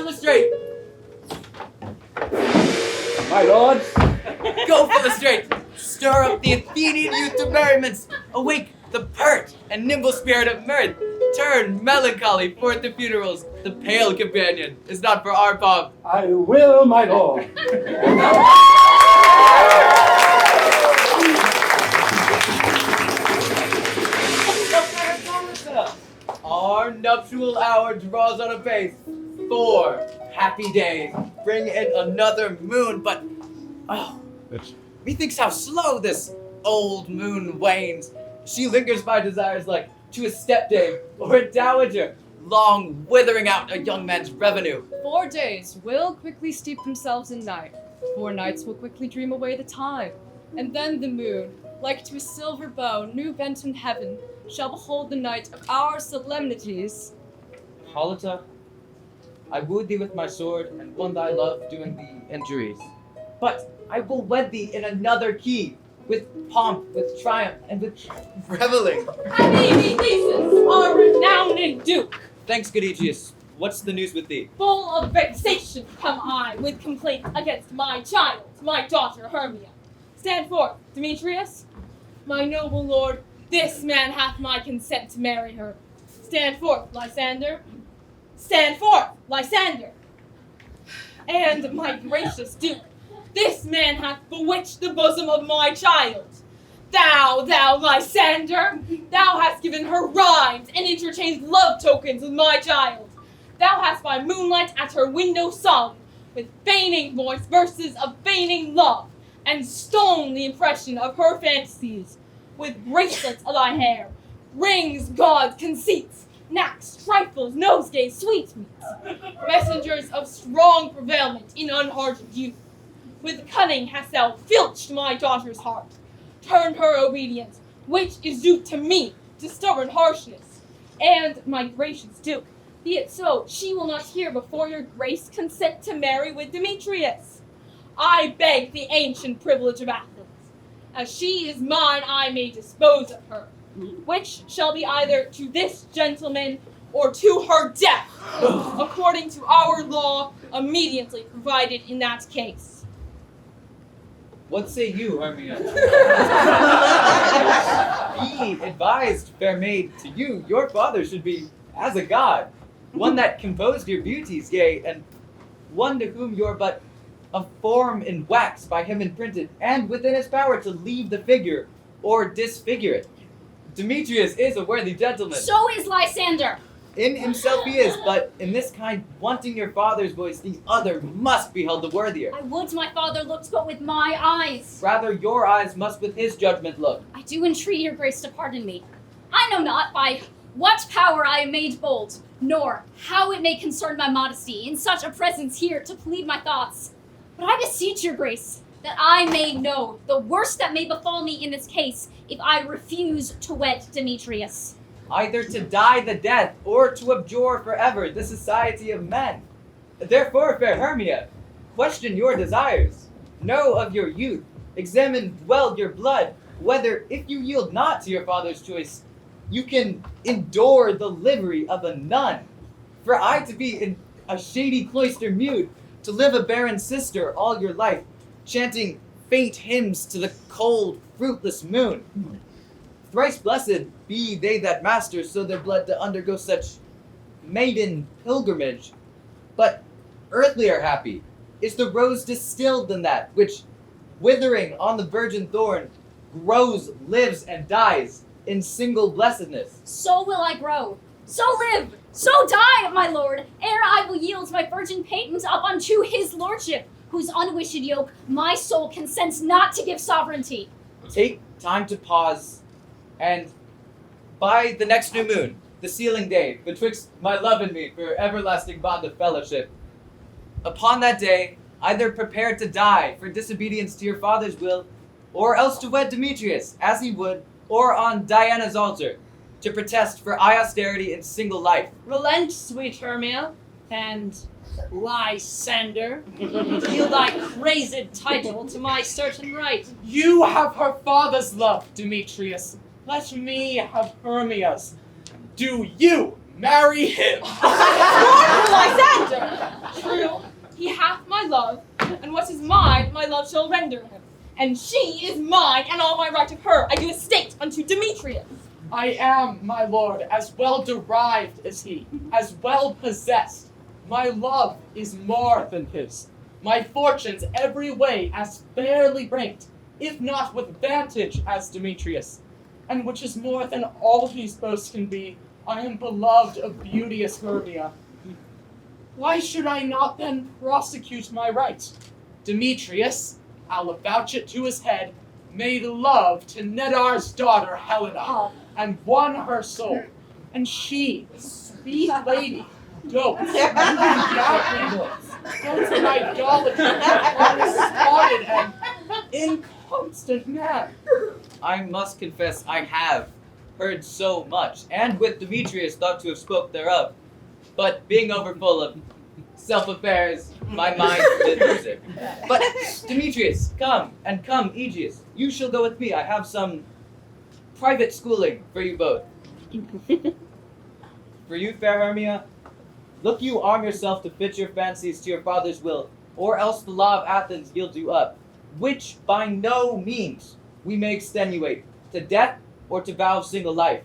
the straight. My lords, Go for the straight. Stir up the Athenian youth to merriments. Awake the pert and nimble spirit of mirth. Turn melancholy forth to funerals. The pale companion is not for our pomp. I will, my lord. Our nuptial hour draws on apace. 4 happy days bring in another moon, but methinks how slow this old moon wanes. She lingers by desires like to a stepdame or a dowager, long withering out a young man's revenue. 4 days will quickly steep themselves in night. 4 nights will quickly dream away the time. And then the moon, like to a silver bow new bent in heaven, shall behold the night of our solemnities. Hippolyta, I wooed thee with my sword and won thy love doing thee injuries. But I will wed thee in another key, with pomp, with triumph, and with reveling. Happy be Theseus, our renowned Duke. Thanks, good Aegeus. What's the news with thee? Full of vexation come I with complaint against my child, my daughter Hermia. Stand forth, Demetrius. My noble lord, this man hath my consent to marry her. Stand forth, Lysander. Stand forth, Lysander. And my gracious Duke, this man hath bewitched the bosom of my child. Thou Lysander, thou hast given her rhymes and interchanged love tokens with my child. Thou hast by moonlight at her window sung, with feigning voice verses of feigning love, and stolen the impression of her fantasies, with bracelets of thy hair, rings, gauds, conceits, knacks, trifles, nosegays, sweetmeats, messengers of strong prevailment in unhardened youth. With cunning hast thou filched my daughter's heart, turned her obedience, which is due to me, to stubborn harshness. And, my gracious Duke, be it so, she will not hear before your grace consent to marry with Demetrius. I beg the ancient privilege of Athens. As she is mine, I may dispose of her, which shall be either to this gentleman or to her death, according to our law immediately provided in that case. What say you, Hermia? Be advised, fair maid, to you, your father should be as a god, one that composed your beauties, yea, and one to whom you're but a form in wax by him imprinted, and within his power to leave the figure or disfigure it. Demetrius is a worthy gentleman. So is Lysander. In himself he is, but in this kind, wanting your father's voice, the other must be held the worthier. I would my father looked but with my eyes. Rather, your eyes must with his judgment look. I do entreat your grace to pardon me. I know not by what power I am made bold, nor how it may concern my modesty in such a presence here to plead my thoughts. But I beseech your grace that I may know the worst that may befall me in this case if I refuse to wed Demetrius. Either to die the death, or to abjure forever the society of men. Therefore, fair Hermia, question your desires. Know of your youth, examine well your blood, whether, if you yield not to your father's choice, you can endure the livery of a nun. For I to be in a shady cloister mute, to live a barren sister all your life, chanting faint hymns to the cold, fruitless moon. Thrice blessed be they that master so their blood to undergo such maiden pilgrimage. But earthlier happy is the rose distilled in that, which, withering on the virgin thorn, grows, lives, and dies in single blessedness. So will I grow, so live, so die, my lord, ere I will yield my virgin patent up unto his lordship, whose unwished yoke my soul consents not to give sovereignty. Take time to pause, and by the next new moon, the sealing day, betwixt my love and me for everlasting bond of fellowship, upon that day, either prepare to die for disobedience to your father's will, or else to wed Demetrius, as he would, or on Diana's altar, to protest for high austerity and single life. Relent, sweet Hermia, and Lysander, yield thy crazed title to my certain right. You have her father's love, Demetrius. Let me have Hermia's. Do you marry him. Scornful Lysander! True, he hath my love, and what is mine, my love shall render him. And she is mine, and all my right of her I do estate unto Demetrius. I am, my lord, as well derived as he, as well possessed. My love is more than his. My fortunes every way as fairly ranked, if not with vantage as Demetrius. And which is more than all these boasts can be, I am beloved of beauteous Hermia. Why should I not then prosecute my right? Demetrius, I'll avouch it to his head, made love to Nedar's daughter Helena, and won her soul. And she, sweet lady, dotes, devoutly dotes in idolatry, on a spotted and inconstant man. I must confess I have heard so much, and with Demetrius thought to have spoke thereof. But being overfull of self-affairs, my mind did lose it. But Demetrius, come, Aegeus, you shall go with me. I have some private schooling for you both. For you, fair Hermia, look you arm yourself to fit your fancies to your father's will, or else the law of Athens yields you up, which by no means we may extenuate, to death or to vow of single life.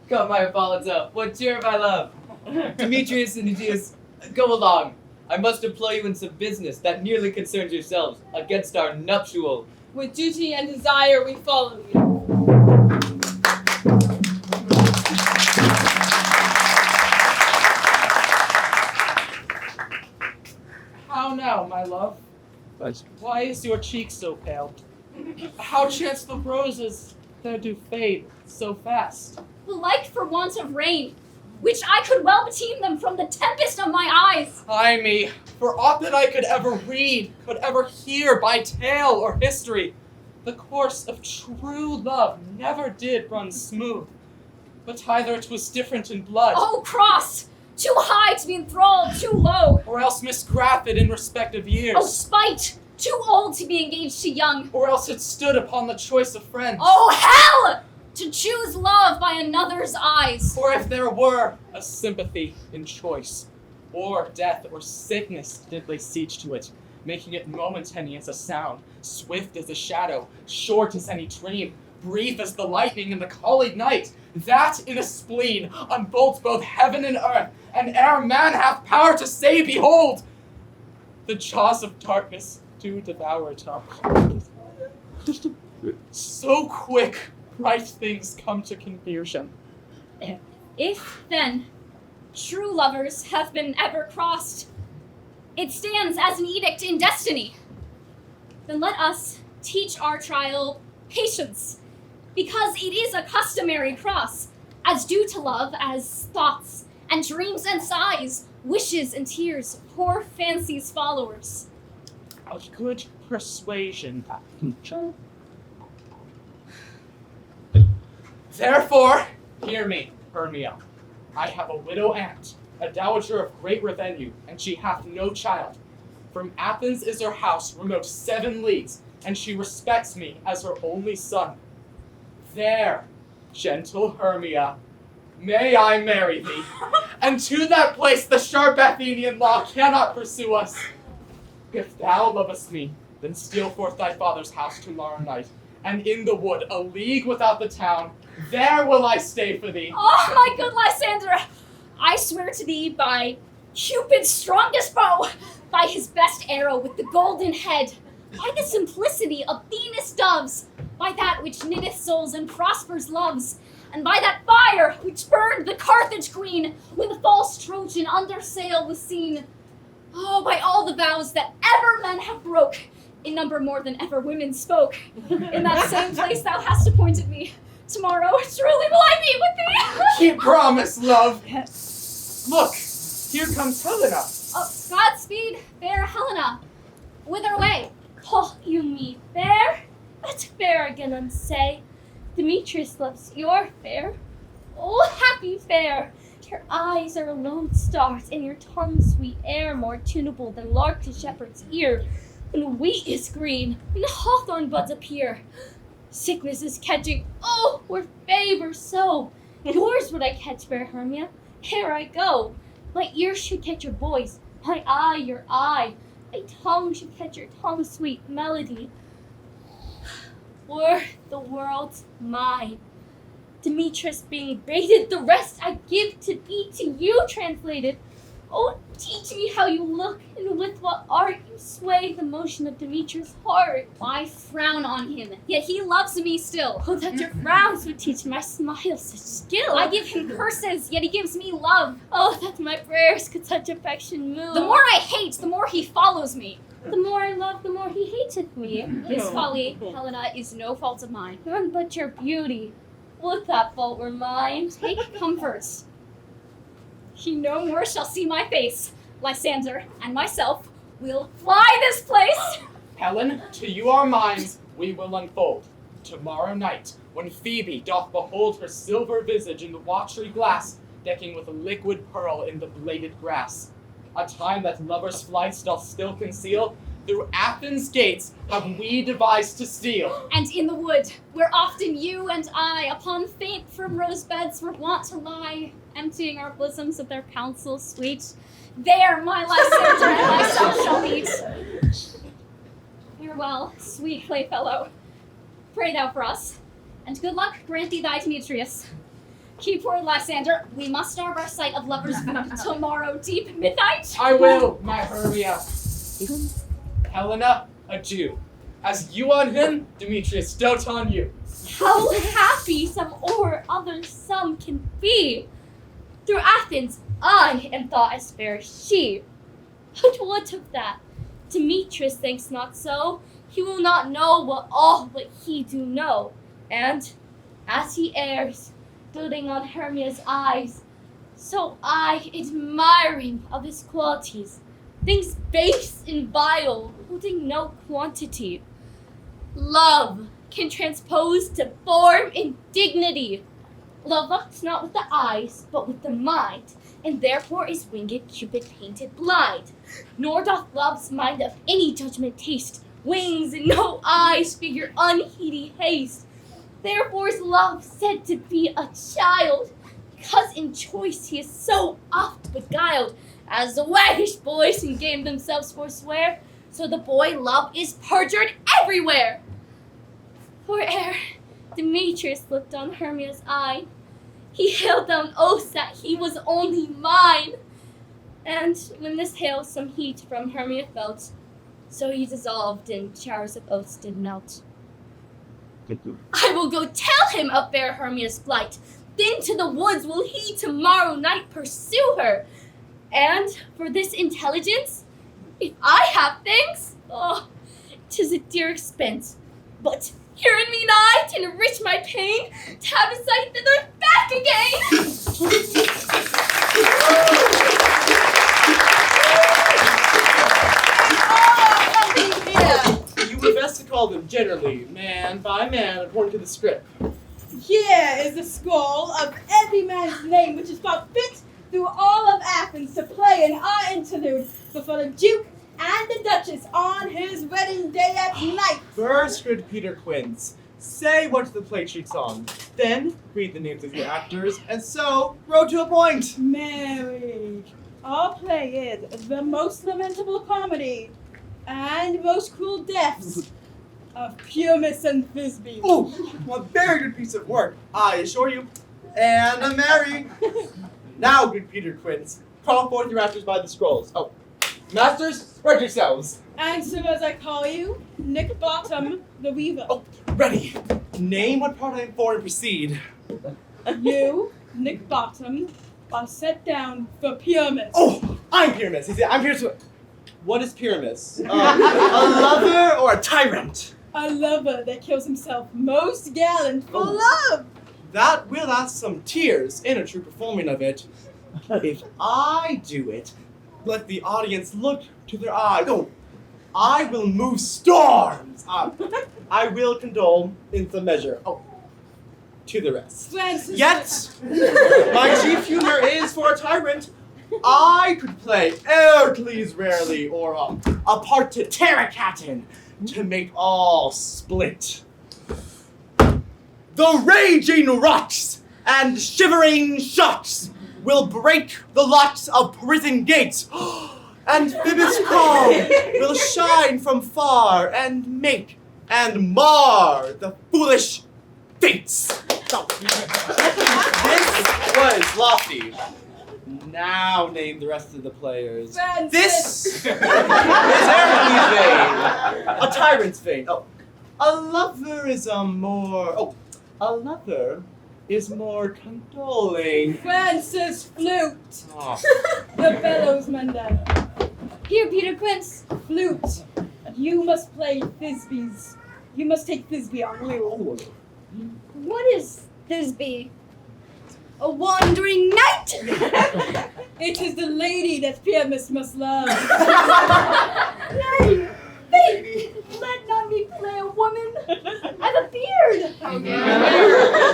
Come, my Hippolyta, what cheer my love. Demetrius and Aegeus, go along. I must employ you in some business that nearly concerns yourselves against our nuptial. With duty and desire we follow you. How now, my love? Why is your cheek so pale? How chance the roses there do fade so fast? Like for want of rain, which I could well beteem them from the tempest of my eyes. Ay me, for aught that I could ever read, could ever hear by tale or history, the course of true love never did run smooth, but either 'twas different in blood, Oh, cross! Too high to be enthralled, too low. or else misgrafted in respective years, Oh, spite! Too old to be engaged to young. or else it stood upon the choice of friends. Oh, hell! To choose love by another's eyes. Or if there were a sympathy in choice, or death or sickness did lay siege to it, making it momentary as a sound, swift as a shadow, short as any dream, brief as the lightning in the collied night, that in a spleen unbolts both heaven and earth, and ere man hath power to say, behold, the jaws of darkness do devour it up. So quick, bright things come to confusion. If, then, true lovers have been ever crossed, it stands as an edict in destiny. Then let us teach our trial patience, because it is a customary cross, as due to love as thoughts and dreams and sighs, wishes and tears, poor fancy's followers. A good persuasion. Therefore, hear me, Hermia. I have a widow aunt, a dowager of great revenue, and she hath no child. From Athens is her house remote 7 leagues, and she respects me as her only son. There, gentle Hermia, may I marry thee, and to that place the sharp Athenian law cannot pursue us. If thou lovest me, then steal forth thy father's house tomorrow night, and in the wood, a league without the town, there will I stay for thee. Oh, my good Lysander, I swear to thee by Cupid's strongest bow, by his best arrow with the golden head, by the simplicity of Venus' doves, by that which knitteth souls and prospers loves, and by that fire which burned the Carthage queen when the false Trojan under sail was seen. Oh, by all the vows that ever men have broke, in number more than ever women spoke, in that same place thou hast appointed me. Tomorrow, truly will I meet with thee. Keep promise, love. Look, here comes Helena. Oh, Godspeed, fair Helena. Whither away? Call you me fair? But fair again unsay. Demetrius loves your fair. Oh, happy fair! Your eyes are lone stars, and your tongue sweet air more tunable than lark to shepherd's ear. When wheat is green, and hawthorn buds appear. Sickness is catching, oh, where favor so, Yours would I catch, fair Hermia. Here I go. My ear should catch your voice, my eye your eye. My tongue should catch your tongue's sweet melody. Were the world mine, Demetrius being baited, the rest I give to be to you translated. Oh, teach me how you look, and with what art you sway the motion of Demetrius' heart. I frown on him, yet he loves me still. Oh, that your frowns would teach my smile such skill. I give him curses, yet he gives me love. Oh, that my prayers could such affection move. The more I hate, the more he follows me. The more I love, the more he hateth me. This folly, Helena, is no fault of mine. None but your beauty. Would that fault were mine. Take comfort. He no more shall see my face. Lysander and myself will fly this place. Helen, to you our minds we will unfold. Tomorrow night, when Phoebe doth behold her silver visage in the watery glass, decking with a liquid pearl in the bladed grass, a time that lovers' flights doth still conceal, through Athens' gates have we devised to steal. And in the wood, where often you and I, upon faint primrose beds, were wont to lie, emptying our bosoms of their counsel sweet, there my Lysander and myself shall meet. Farewell, sweet playfellow. Pray thou for us, and good luck grant thee thy Demetrius. Keep word, Lysander, we must starve our sight of lovers' food tomorrow deep midnight. I will, my Hermia. Helena, adieu. As you on him, Demetrius dote on you. How happy some or others some can be. Through Athens, I am thought as fair as she. But what of that? Demetrius thinks not so. He will not know what he do know. And as he errs, doting on Hermia's eyes, so I, admiring of his qualities, thinks base and vile, holding no quantity. Love can transpose to form and dignity. Love looks not with the eyes, but with the mind, and therefore is winged Cupid painted blind. Nor doth love's mind of any judgment taste, wings and no eyes figure unheedy haste. Therefore is love said to be a child, because in choice he is so oft beguiled, as the waggish boys in game themselves forswear, so the boy love is perjured everywhere. For ere Demetrius looked on Hermia's eye, he hailed down oaths that he was only mine. And when this hail some heat from Hermia felt, so he dissolved in showers of oaths did melt. I will go tell him of fair Hermia's flight. Then to the woods will he tomorrow night pursue her. And for this intelligence, if I have thanks, oh, 'tis a dear expense. But here in me nigh to enrich my pain, to have a sight that I'm back again. You were best to call them generally, man by man, according to the script. Here is the scroll of every man's name which is thought fit through all of Athens to play in our interlude before the Duke and the Duchess on his wedding day at night. First, good Peter Quince, say what the play treats on, then read the names of your actors, and so row to a point. Marriage. Our play is the most lamentable comedy and most cruel deaths of Pyramus and Thisbe. Oh, a very good piece of work, I assure you. And I'm married. Now, good Peter Quince, call forth your actors by the scrolls. Oh, masters, spread yourselves. Answer as I call you, Nick Bottom, the Weaver. Oh, ready. Name what part I am for and proceed. You, Nick Bottom, are set down for Pyramus. Oh, I'm Pyramus. I'm here to... What is Pyramus? A lover or a tyrant? A lover that kills himself most gallant for Oh. love. That will ask some tears in a true performing of it. If I do it, let the audience look to their eyes. Oh, I will move storms. I will condole in some measure. Oh, to the rest. Francis. Yet, my chief humor is for a tyrant. I could play Hercules rarely, or a part to Terracatin to make all split. The raging rocks and shivering shocks will break the locks of prison gates, and Phoebus' calm will shine from far and make and mar the foolish fates. This was Lofty. Now name the rest of the players. Francis. This is Hercules' vein, a tyrant's vein. Oh, a lover is a lover is more condoling. Francis Flute. Oh. The bellows mender. Here, Peter Quince. Flute. You must play Thisby's. You must take Thisby on you. What is Thisby? A wandering knight? It is the lady that Pyramus must love. Nay, let not me play a woman. I've a beard.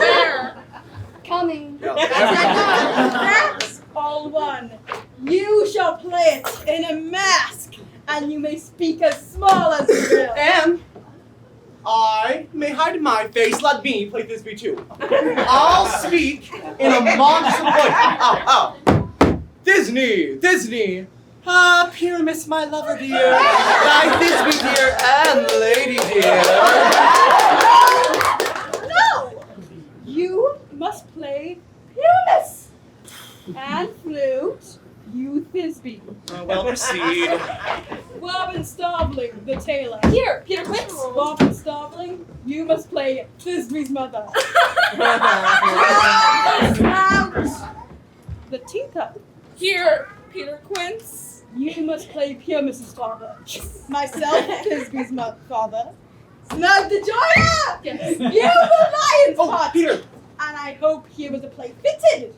Where? Coming. That's all one. You shall play it in a mask, and you may speak as small as you will. And I may hide my face. Let me play Thisby too. I'll speak in a monstrous voice. Oh. Disney. Pyramus, my lover dear. Thy Thisby dear and lady dear. No! You must play Pyramus. And Flute, you Thisby. Well, proceed. Robin Starveling, the tailor. Here, Peter Quince. Robin Starveling, you must play Thisby's mother. Out! The teacup. Here, Peter Quince. You must play Pyramus's father. Myself, Thisby's father. Snug the joiner! Yes. You the lion's Oh, part! Peter. And I hope here was a play fitted.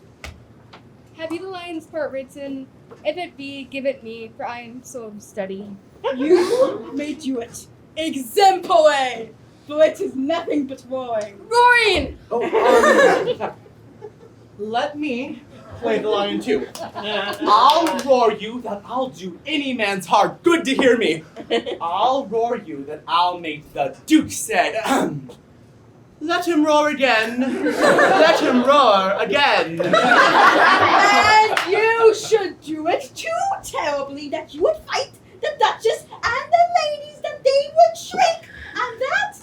Have you the lion's part written? If it be, give it me, for I am so steady. You may do it. Exempore! For it is nothing but roaring. Roaring! Let me play the lion too. I'll roar you that I'll do any man's heart good to hear me. I'll roar you that I'll make the Duke said, let him roar again. Let him roar again. And you should do it too terribly that you would fight the Duchess and the ladies that they would shrink. And that's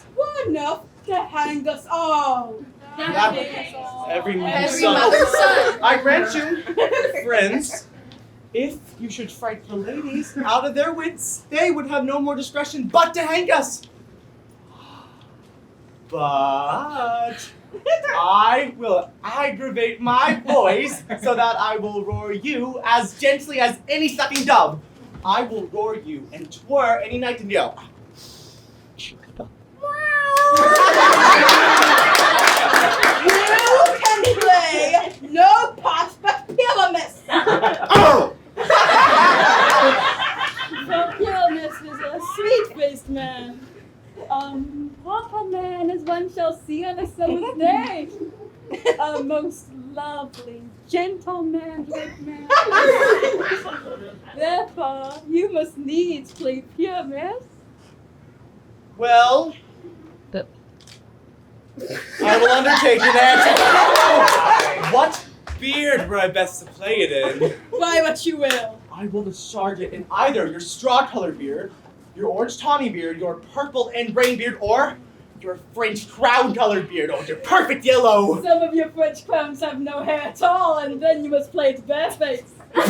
enough to hang us all. Every Every son. mother's son. I grant you, friends, if you should fright the ladies out of their wits, they would have no more discretion but to hang us. But I will aggravate my voice so that I will roar you as gently as any sucking dove. I will roar you and twirl any nightingale. You can play no part but Pyramus. Oh! For Pyramus is a sweet-faced man. Proper man as one shall see on a summer's day. A most lovely, gentle manhood man. Therefore, you must needs play Pyramus. Well, I will undertake an answer. What beard were I best to play it in? By what you will. I will discharge it in either your straw-colored beard, your orange tawny beard, your purple and brain beard, or your French crown-colored beard, or your perfect yellow. Some of your French crowns have no hair at all, and then you must play it bareface. But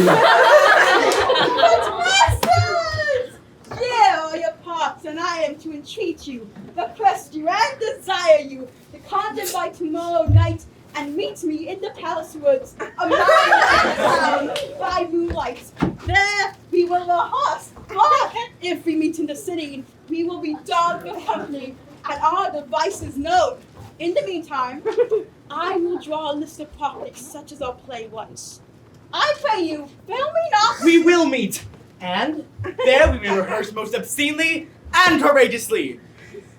masters! Here are your parts, and I am to entreat you, request you, and desire you to conjure by tomorrow night and meet me in the palace woods, a mile out of town, by moonlight. There we will rehearse, but if we meet in the city, we will be dogged with company, and our devices known. In the meantime, I will draw a list of topics such as I'll play once. I pray you, fail me not. We will meet, and there we may rehearse most obscenely and courageously.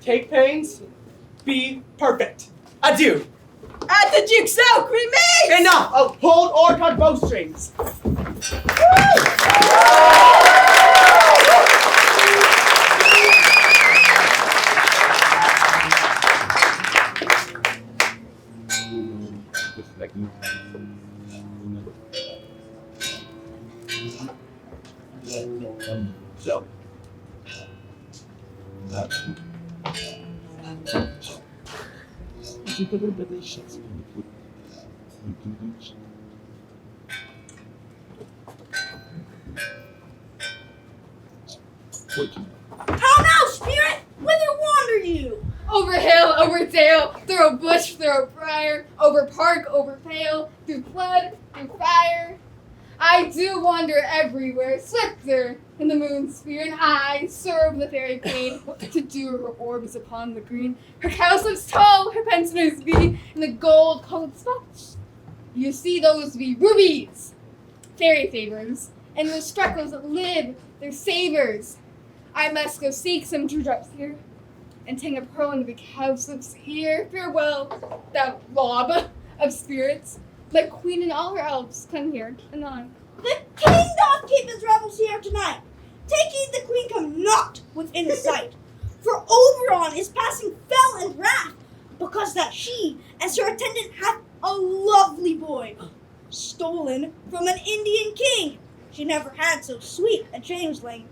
Take pains, be perfect. Adieu. At the jigsaw, cremate! Enough of pulled or cut bowstrings. So. How now, spirit? Whither wander you? Over hill, over dale, through a bush, through a briar, over park, over pale, through flood, through fire. I do wander everywhere, swifter in the moon's sphere, and I serve the fairy queen to do her orbs upon the green. Her cowslips tall, her pensioners be in the gold-colored spots. You see those be rubies, fairy favors, and those freckles that live, they're savors. I must go seek some dewdrops here, and hang a pearl into the cowslip's ear. Farewell, thou lob of spirits. Let queen and all her elves come here anon. The king doth keep his revels here tonight. Take heed the queen come not within his sight. For Oberon is passing fell and wrath, because that she, as her attendant, hath a lovely boy, stolen from an Indian king. She never had so sweet a changeling.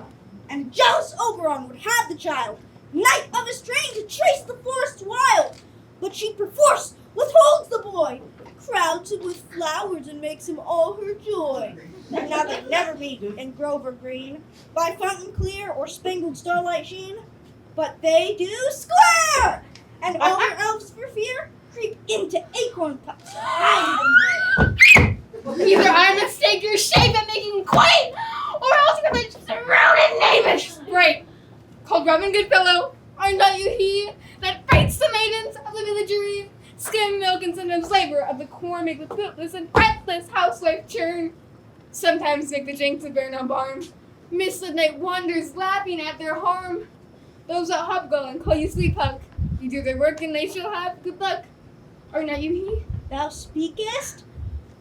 And jealous Oberon would have the child, knight of his train, to trace the forest wild. But she perforce withholds the boy, crowds him with flowers, and makes him all her joy. And now they never meet in grove or green, by fountain clear or spangled starlight sheen, but they do square, and all her elves for fear creep into acorn cups, hiding there. Either I mistake your shape at making quaint, or else you're the surrounded knavish sprite. Called Robin Goodfellow, are not you he that fights the maidens of the villagery? Skim milk and sometimes labor of the corn make the bootless and breathless housewife churn. Sometimes make the jinx of bear no barn. Misled night wanders laughing at their harm. Those that hobgle and call you sleep hug, you do their work and they shall have good luck. Are not you he? Thou speakest?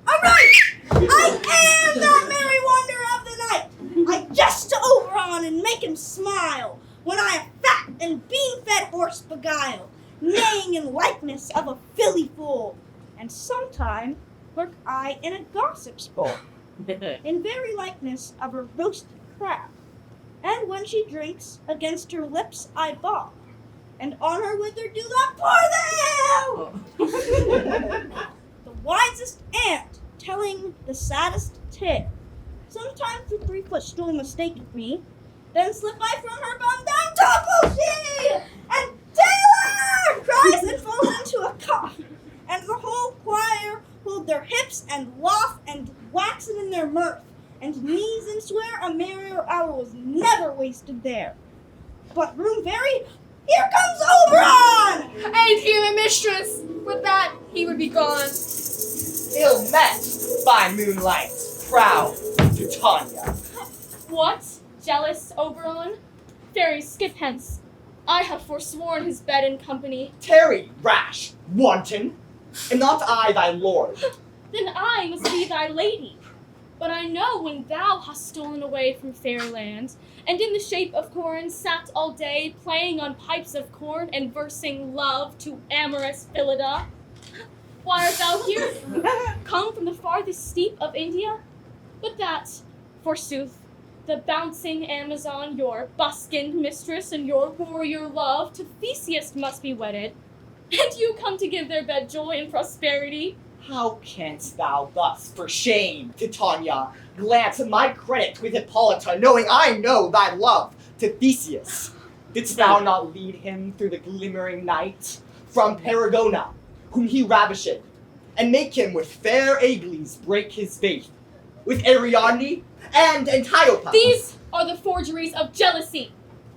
Aright! I am that merry wanderer of the night. I jest to Oberon and make him smile, when I a fat and bean-fed horse beguile, neighing in likeness of a filly fool, and sometime lurk I in a gossip's bowl, in very likeness of a roasted crab. And when she drinks, against her lips I bob, and on her wither do I pour the ale! The wisest ant telling the saddest tale. Sometimes the 3-foot stool mistaketh me, then slip I from her bum, down topple she, and Taylor cries and falls into a cough, and the whole choir hold their hips and laugh and waxen in their mirth, and knees and swear a merrier hour was never wasted there. But room very, here comes Oberon! And here my mistress. With that, he would be gone. Ill met by moonlight, proud Titania. What? Jealous, Oberon? Fairy, skip hence. I have forsworn his bed and company. Tarry, rash, wanton. Am not I thy lord? Then I must be thy lady. But I know when thou hast stolen away from fairyland, and in the shape of corn sat all day playing on pipes of corn and versing love to amorous Phillida. Why art thou here? Come from the farthest steep of India? But that, forsooth, the bouncing Amazon, your buskined mistress, and your warrior love to Theseus must be wedded, and you come to give their bed joy and prosperity. How canst thou thus, for shame, Titania, glance at my credit with Hippolyta, knowing I know thy love to Theseus? Didst thou not lead him through the glimmering night from Perigona, whom he ravisheth, and make him with fair Agles break his faith, with Ariadne and Antiopa? These are the forgeries of jealousy,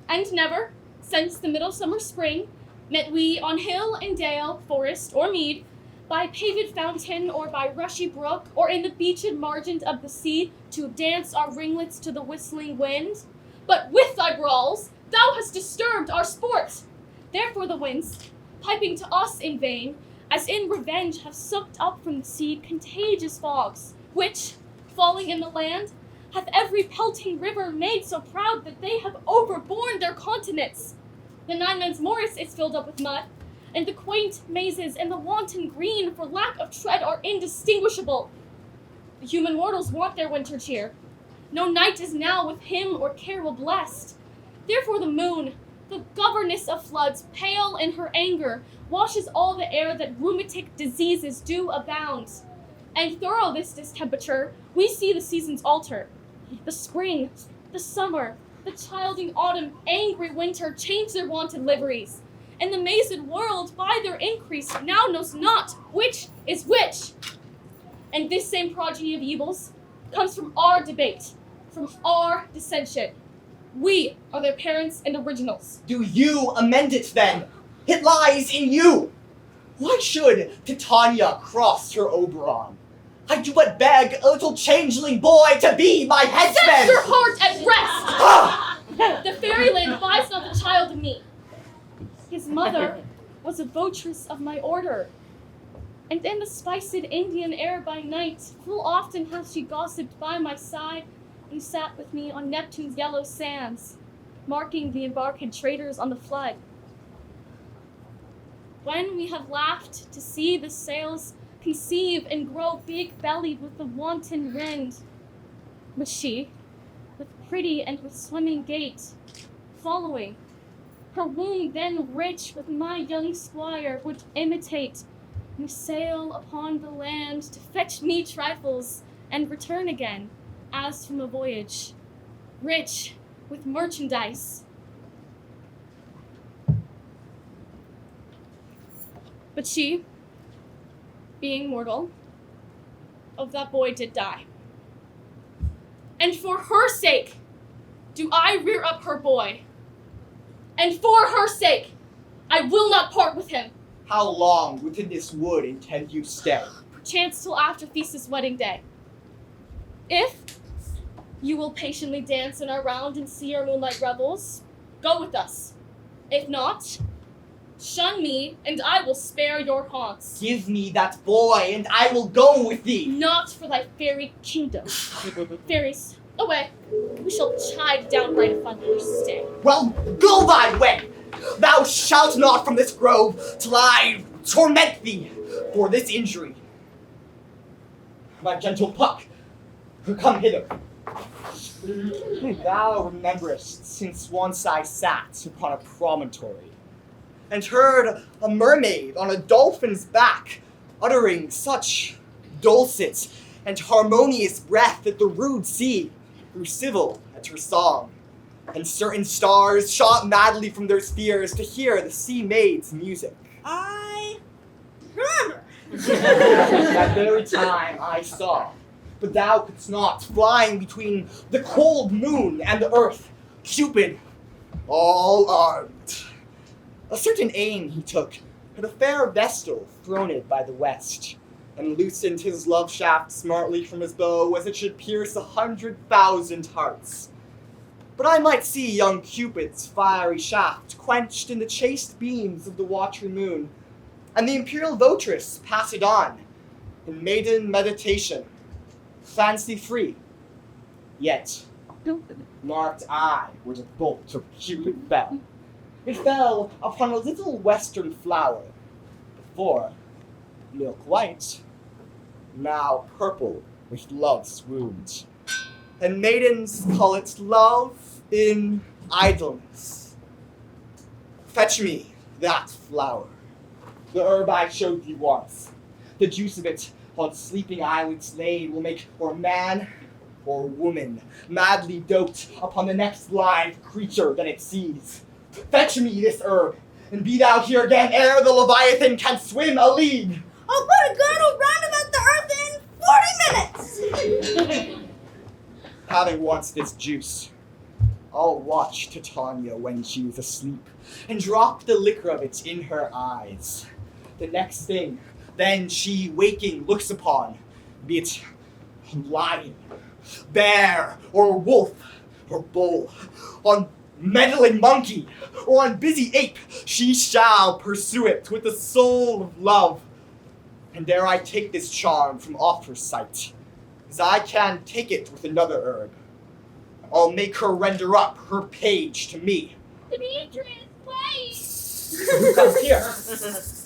and never, since the middle summer spring, met we on hill and dale, forest or mead, by paved fountain or by rushy brook, or in the beached margent of the sea, to dance our ringlets to the whistling wind. But with thy brawls, thou hast disturbed our sport. Therefore the winds, piping to us in vain, as in revenge have sucked up from the sea contagious fogs, which, falling in the land, hath every pelting river made so proud that they have overborne their continents. The Nine Men's Morris is filled up with mud, and the quaint mazes and the wanton green for lack of tread are indistinguishable. The human mortals want their winter cheer. No night is now with hymn or carol blessed. Therefore the moon, the governess of floods, pale in her anger, washes all the air that rheumatic diseases do abound. And through this distemperature, we see the seasons alter. The spring, the summer, the childing autumn, angry winter change their wonted liveries. And the mazed world, by their increase, now knows not which is which. And this same progeny of evils comes from our debate, from our dissension. We are their parents and originals. Do you amend it then? It lies in you. Why should Titania cross her Oberon? I do but beg a little changeling boy to be my headsman. Set your heart at rest! The fairyland buys not the child of me. His mother was a votress of my order. And in the spiced Indian air by night, full often hath she gossiped by my side and sat with me on Neptune's yellow sands, marking the embarked traders on the flood. When we have laughed to see the sails conceive and grow big-bellied with the wanton wind, but she, with pretty and with swimming gait, following, her womb then rich with my young squire would imitate, and sail upon the land to fetch me trifles and return again, as from a voyage, rich with merchandise. But she, being mortal, of that boy did die. And for her sake do I rear up her boy. And for her sake I will not part with him. How long within this wood intend you stay? Perchance till after Theseus' wedding day. If you will patiently dance in our round and see our moonlight revels, go with us. If not, shun me, and I will spare your haunts. Give me that boy, and I will go with thee. Not for thy fairy kingdom. Fairies, away. We shall chide downright if you stay. Well, go thy way. Thou shalt not from this grove till I torment thee for this injury. My gentle Puck, come hither. Thou rememberest since once I sat upon a promontory and heard a mermaid on a dolphin's back uttering such dulcet and harmonious breath that the rude sea grew civil at her song, and certain stars shot madly from their spheres to hear the sea maid's music. I remember. That very time I saw, but thou couldst not, flying between the cold moon and the earth, Cupid, all armed. A certain aim he took at a fair vestal throned by the west, and loosened his love shaft smartly from his bow as it should pierce 100,000 hearts. But I might see young Cupid's fiery shaft quenched in the chaste beams of the watery moon, and the imperial votress pass it on, in maiden meditation, fancy-free. Yet, marked I where the bolt of Cupid fell. It fell upon a little western flower, before milk white, now purple with love's wound. And maidens call it love in idleness. Fetch me that flower, the herb I showed thee once. The juice of it on sleeping eyelids laid will make or man or woman madly dote upon the next live creature that it sees. Fetch me this herb, and be thou here again ere the Leviathan can swim a league. I'll put a girdle round about the earth in 40 minutes. Having once this juice, I'll watch Titania when she is asleep, and drop the liquor of it in her eyes. The next thing, then she waking looks upon, be it lion, bear, or wolf, or bull, on meddling monkey, or on busy ape, she shall pursue it with the soul of love. And dare I take this charm from off her sight, as I can take it with another herb, I'll make her render up her page to me. Demetrius, wait! Who comes here?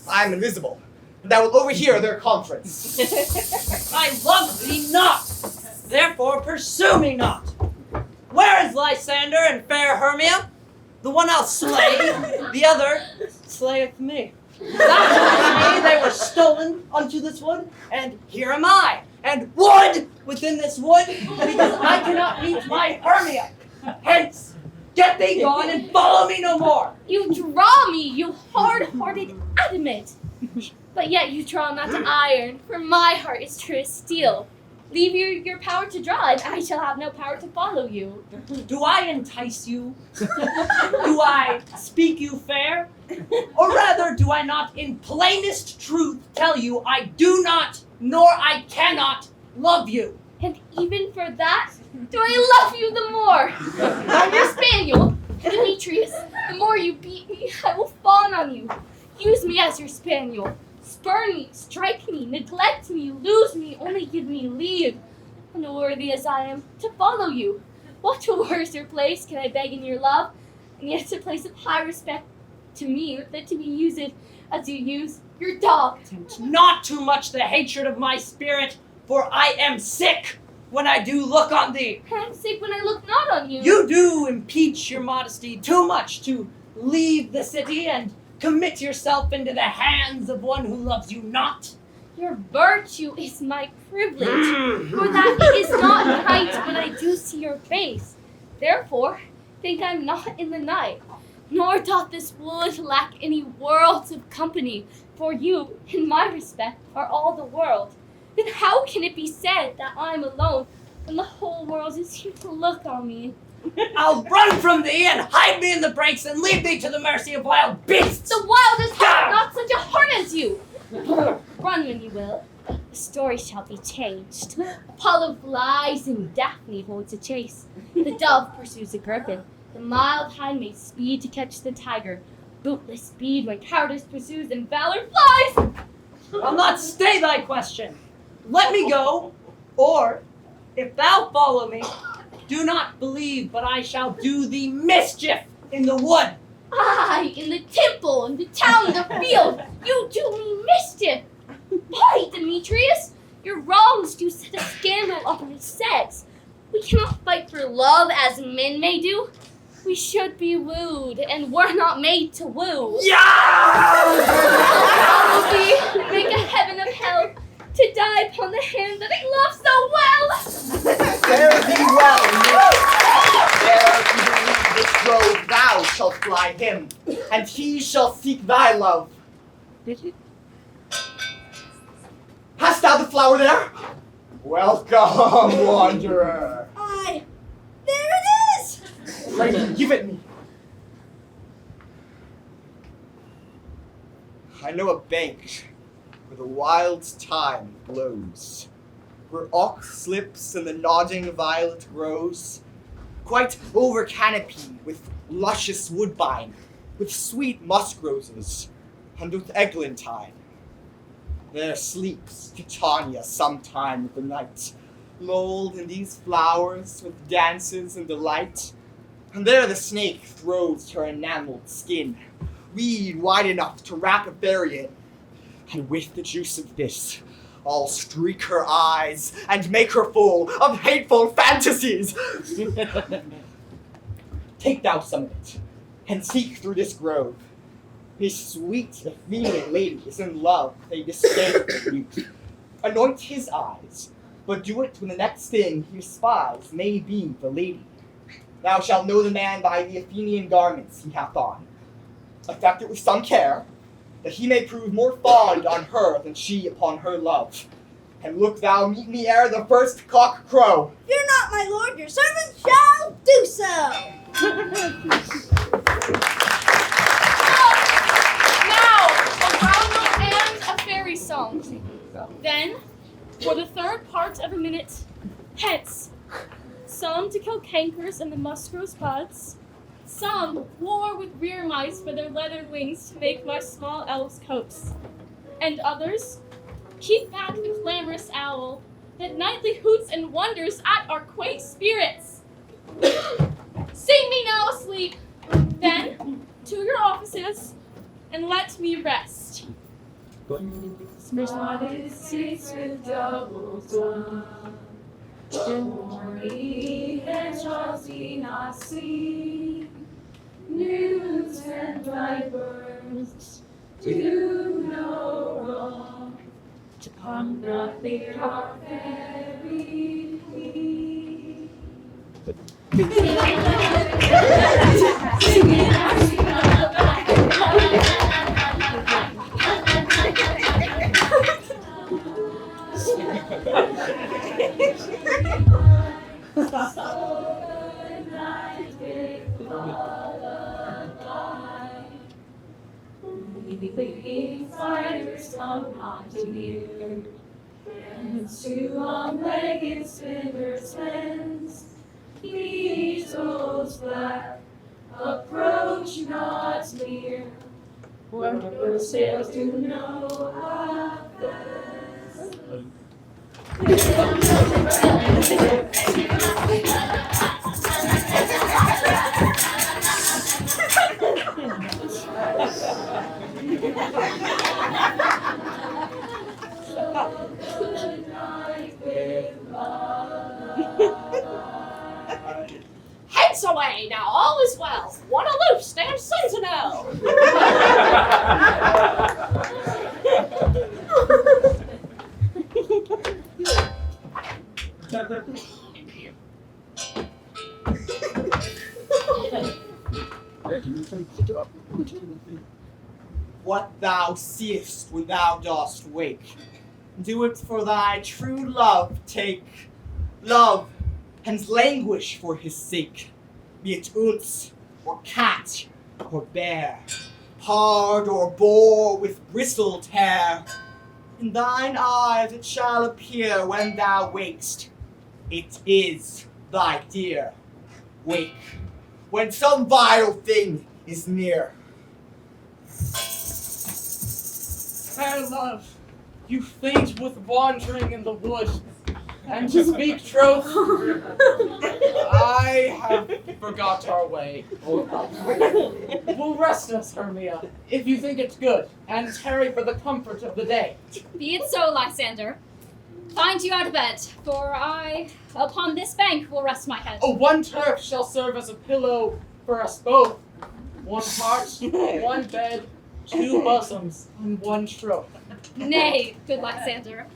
I am invisible, and I will overhear their conference. I love thee not, therefore pursue me not. Where is Lysander and fair Hermia? The one I'll slay, the other slayeth me. Thou told me they were stolen unto this wood, and here am I, and wood within this wood, because I cannot meet my Hermia. Hence, get thee gone and follow me no more. You draw me, you hard-hearted adamant. But yet you draw not iron, for my heart is true as steel. Leave your power to draw, and I shall have no power to follow you. Do I entice you? Do I speak you fair? Or rather, do I not in plainest truth tell you I do not, nor I cannot love you? And even for that, do I love you the more? I'm your spaniel, Demetrius. The more you beat me, I will fawn on you. Use me as your spaniel. Spurn me, strike me, neglect me, lose me, only give me leave, unworthy as I am, to follow you. What a worser place can I beg in your love, and yet a place of high respect to me than to be used as you use your dog. Tempt not too much the hatred of my spirit, for I am sick when I do look on thee. I'm sick when I look not on you. You do impeach your modesty too much to leave the city and commit yourself into the hands of one who loves you not. Your virtue is my privilege, for that it is not night when I do see your face. Therefore, think I'm not in the night, nor doth this wood lack any worlds of company, for you, in my respect, are all the world. Then how can it be said that I'm alone when the whole world is here to look on me? I'll run from thee and hide me in the brakes and leave thee to the mercy of wild beasts. The wildest have not such a heart as you. Run when you will. The story shall be changed. Apollo flies and Daphne holds a chase. The dove pursues a griffin. The mild hind may speed to catch the tiger. Bootless speed when cowardice pursues and valor flies. I'll not stay thy question. Let me go, or if thou follow me, do not believe but I shall do thee mischief in the wood. Aye, in the temple, in the town, in the field, you do me mischief. Why, Demetrius? Your wrongs do set a scandal on the sex. We cannot fight for love as men may do. We should be wooed, and we're not made to woo. Yeah! How will we make a heaven of hell to die upon the hand that I love so well? Fare thee well, Nick. Dare to leave this grove, thou shalt fly him, and he shall seek thy love. Hast thou the flower there? Welcome, wanderer. Aye, there it is! Lady, give it me. I know a bank where the wild thyme blows, where ox slips and the nodding violet grows, quite over canopy with luscious woodbine, with sweet musk roses, and with eglantine. There sleeps Titania sometime of the night, lulled in these flowers with dances and delight. And there the snake throws her enameled skin, weed wide enough to wrap a berry in. And with the juice of this, I'll streak her eyes and make her full of hateful fantasies. Take thou some of it, and seek through this grove. His sweet Athenian lady is in love with a disdainful youth. Anoint his eyes, but do it when the next thing he spies may be the lady. Thou shalt know the man by the Athenian garments he hath on. Affect it with some care, that he may prove more fond on her than she upon her love. And look thou meet me ere the first cock crow. Fear not, my lord, your servant shall do so. Now, a roundel and a fairy song. Then, for the third part of a minute, hence, some to kill cankers and the musk-rose buds, some war with rear mice for their leathered wings to make my small elves coats, and others keep back the clamorous owl that nightly hoots and wonders at our quaint spirits. Sing me now asleep. Then, to your offices, and let me rest. Spotted seats with double done. Morning and Charles be not seen. News and bright birds do no wrong. On nothing our fairy queen. The fighters come not to near, and two long-legged spinners fence, beetles black, approach not near, when your sails do no offense. Heads away now, all is well. One aloof, stand sentinel. What thou seest when thou dost wake, do it for thy true love take. Love, and languish for his sake, be it ounce, or cat, or bear, hard or boar with bristled hair. In thine eyes it shall appear when thou wakest, it is thy dear. Wake, when some vile thing is near. Fair love, you faint with wandering in the wood, and to speak truth, I have forgot our way. We'll rest us, Hermia, if you think it's good, and tarry for the comfort of the day. Be it so, Lysander. Find you out of bed, for I, upon this bank, will rest my head. Oh, one turf shall serve as a pillow for us both. One heart, one bed, two bosoms, and one stroke. Nay, good Lysander.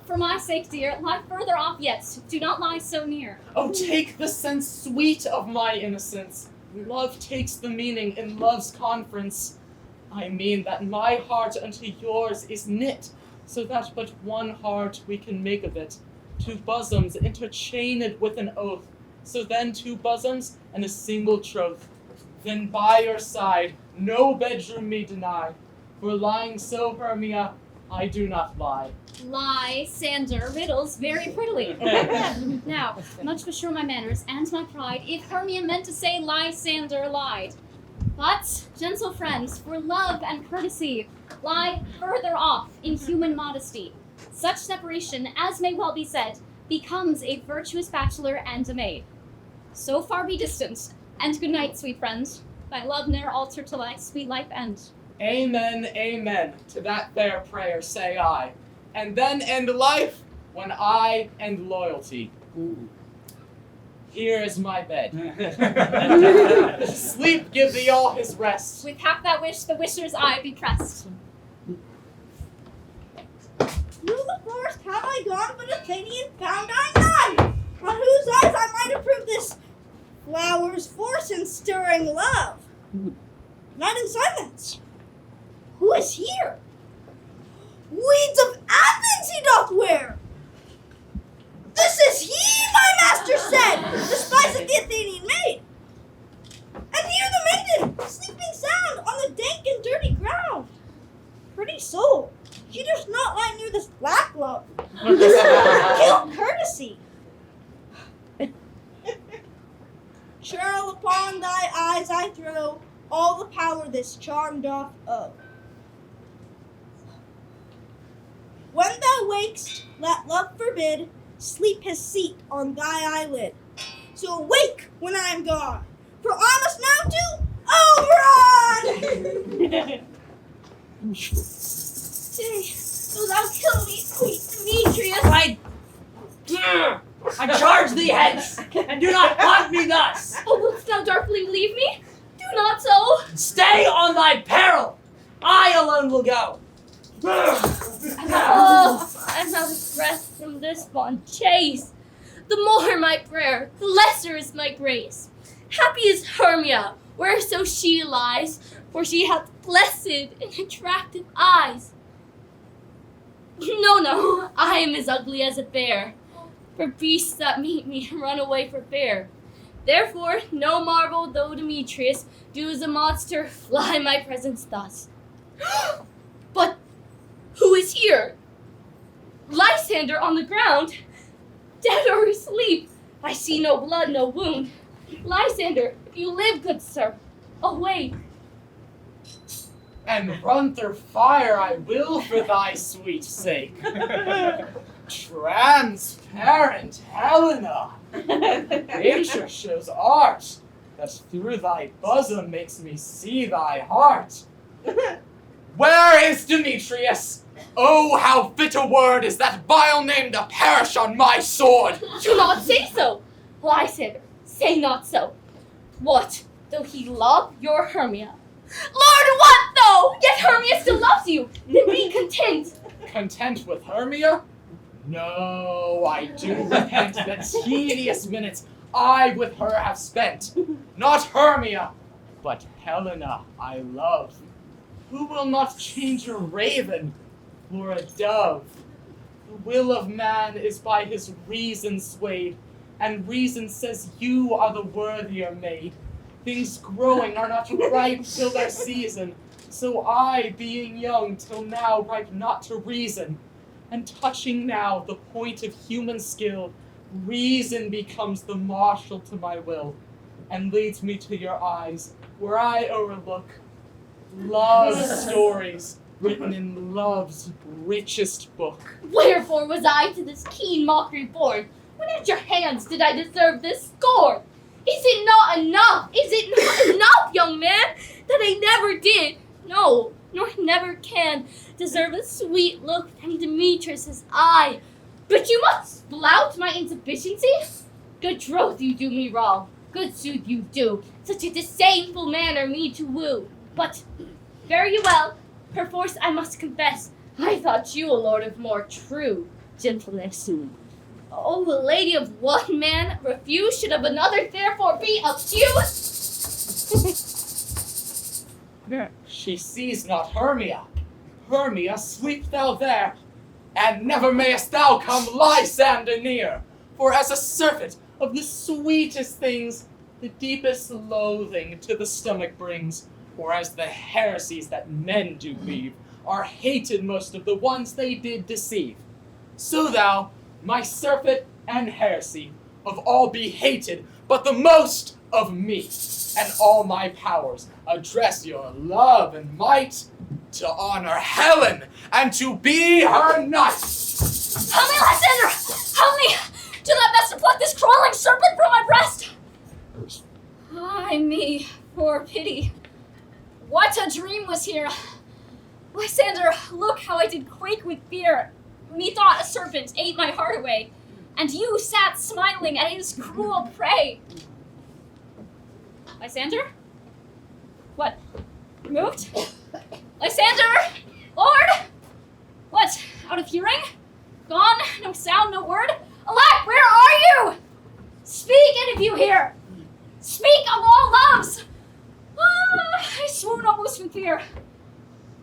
For my sake, dear, lie further off yet. Do not lie so near. Oh, take the sense sweet of my innocence. Love takes the meaning in love's conference. I mean that my heart unto yours is knit, so that but one heart we can make of it. Two bosoms interchained with an oath, so then two bosoms and a single troth. Then by your side no bedroom me deny, for lying so, Hermia, I do not lie. Lysander riddles very prettily. Now, much beshrew my manners and my pride if Hermia meant to say Lysander lied. But, gentle friends, for love and courtesy, lie further off in human modesty. Such separation, as may well be said, becomes a virtuous bachelor and a maid. So far be distant, and good night, sweet friend. Thy love ne'er alter till thy sweet life end. Amen, amen, to that fair prayer say I. And then end life when I end loyalty. Here is my bed. Sleep give thee all his rest. With half that wish, the wisher's eye be pressed. Through the forest have I gone, but Athenian found I none, on whose eyes I might approve this flower's force in stirring love. Not in silence. Who is here? Weeds of Athens he doth wear. This is he, my master said, despising the Athenian maid. And here the maiden, sleeping sound on the dank and dirty ground. Pretty soul, she does not lie near this black love, this guilt courtesy. Churl, upon thy eyes I throw all the power this charm doth owe. When thou wakest, let love forbid sleep his seat on thy eyelid. So awake when I am gone, for I must now do overrun. Stay. Do thou kill me, sweet Demetrius. I charge thee hence, and do not haunt me thus. Oh, wilt thou darkly leave me? Do not so. Stay on thy peril. I alone will go. Oh, I'm out of breath from this fond chase. The more my prayer, the lesser is my grace. Happy is Hermia, whereso she lies, for she hath blessed and attractive eyes. No, I am as ugly as a bear. For beasts that meet me run away for fear. Therefore, no marvel though Demetrius do as a monster fly my presence thus. But who is here? Lysander on the ground, dead or asleep. I see no blood, no wound. Lysander, if you live, good sir, awake. And run through fire I will for thy sweet sake. Transparent Helena, nature shows art that through thy bosom makes me see thy heart. Where is Demetrius? Oh, how fit a word is that vile name to perish on my sword! Do not say so, Lysander, say not so. What, though he love your Hermia? Lord, what though? Yet Hermia still loves you, then be content. Content with Hermia? No, I do repent the tedious minutes I with her have spent. Not Hermia, but Helena I love. Who will not change a raven for a dove? The will of man is by his reason swayed, and reason says you are the worthier maid. Things growing are not ripe till their season, so I, being young till now, ripe not to reason. And touching now the point of human skill, reason becomes the marshal to my will, and leads me to your eyes, where I overlook love stories written in love's richest book. Wherefore was I to this keen mockery born? When at your hands did I deserve this scorn? Is it not enough? Is it not enough, young man, that I never did, no, nor never can, deserve a sweet look from Demetrius' eye? But you must flout my insufficiency? Good troth you do me wrong, good sooth you do, such a disdainful manner me to woo. But, fare you well, perforce I must confess, I thought you a lord of more true gentleness. Oh, the lady of one man refused should of another therefore be accused. She sees not Hermia. Hermia, sweep thou there, and never mayest thou come Lysander near. For as a surfeit of the sweetest things, the deepest loathing to the stomach brings, or as the heresies that men do weave, are hated most of the ones they did deceive. So thou, my surfeit and heresy, of all be hated, but the most of me, and all my powers, address your love and might to honor Helen, and to be her knight. Help me, Lysander! Help me! Do thy best to pluck this crawling serpent from my breast! Ay me, for pity. What a dream was here! Lysander, look how I did quake with fear. Methought a serpent ate my heart away, and you sat smiling at his cruel prey. Lysander? What? Moved? Lysander! Lord! What? Out of hearing? Gone? No sound, no word? Alack, where are you? Speak, and if you hear, speak of all loves! I swoon almost from fear.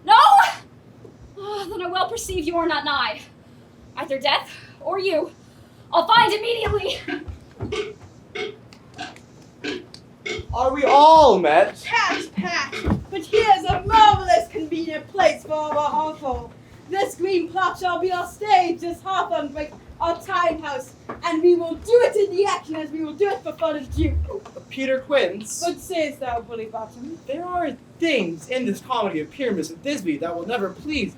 No? Then I well perceive you are not nigh. Either death or you. I'll find immediately. Are we all met? Pat! But here's a marvelous convenient place for our hovel. This green plot shall be our stage, this hawthorn break our time house, and we will do it in the action as we will do it before the Duke. Peter Quince. What sayest thou, Bully Bottom? There are things in this comedy of Pyramus and Thisbe that will never please.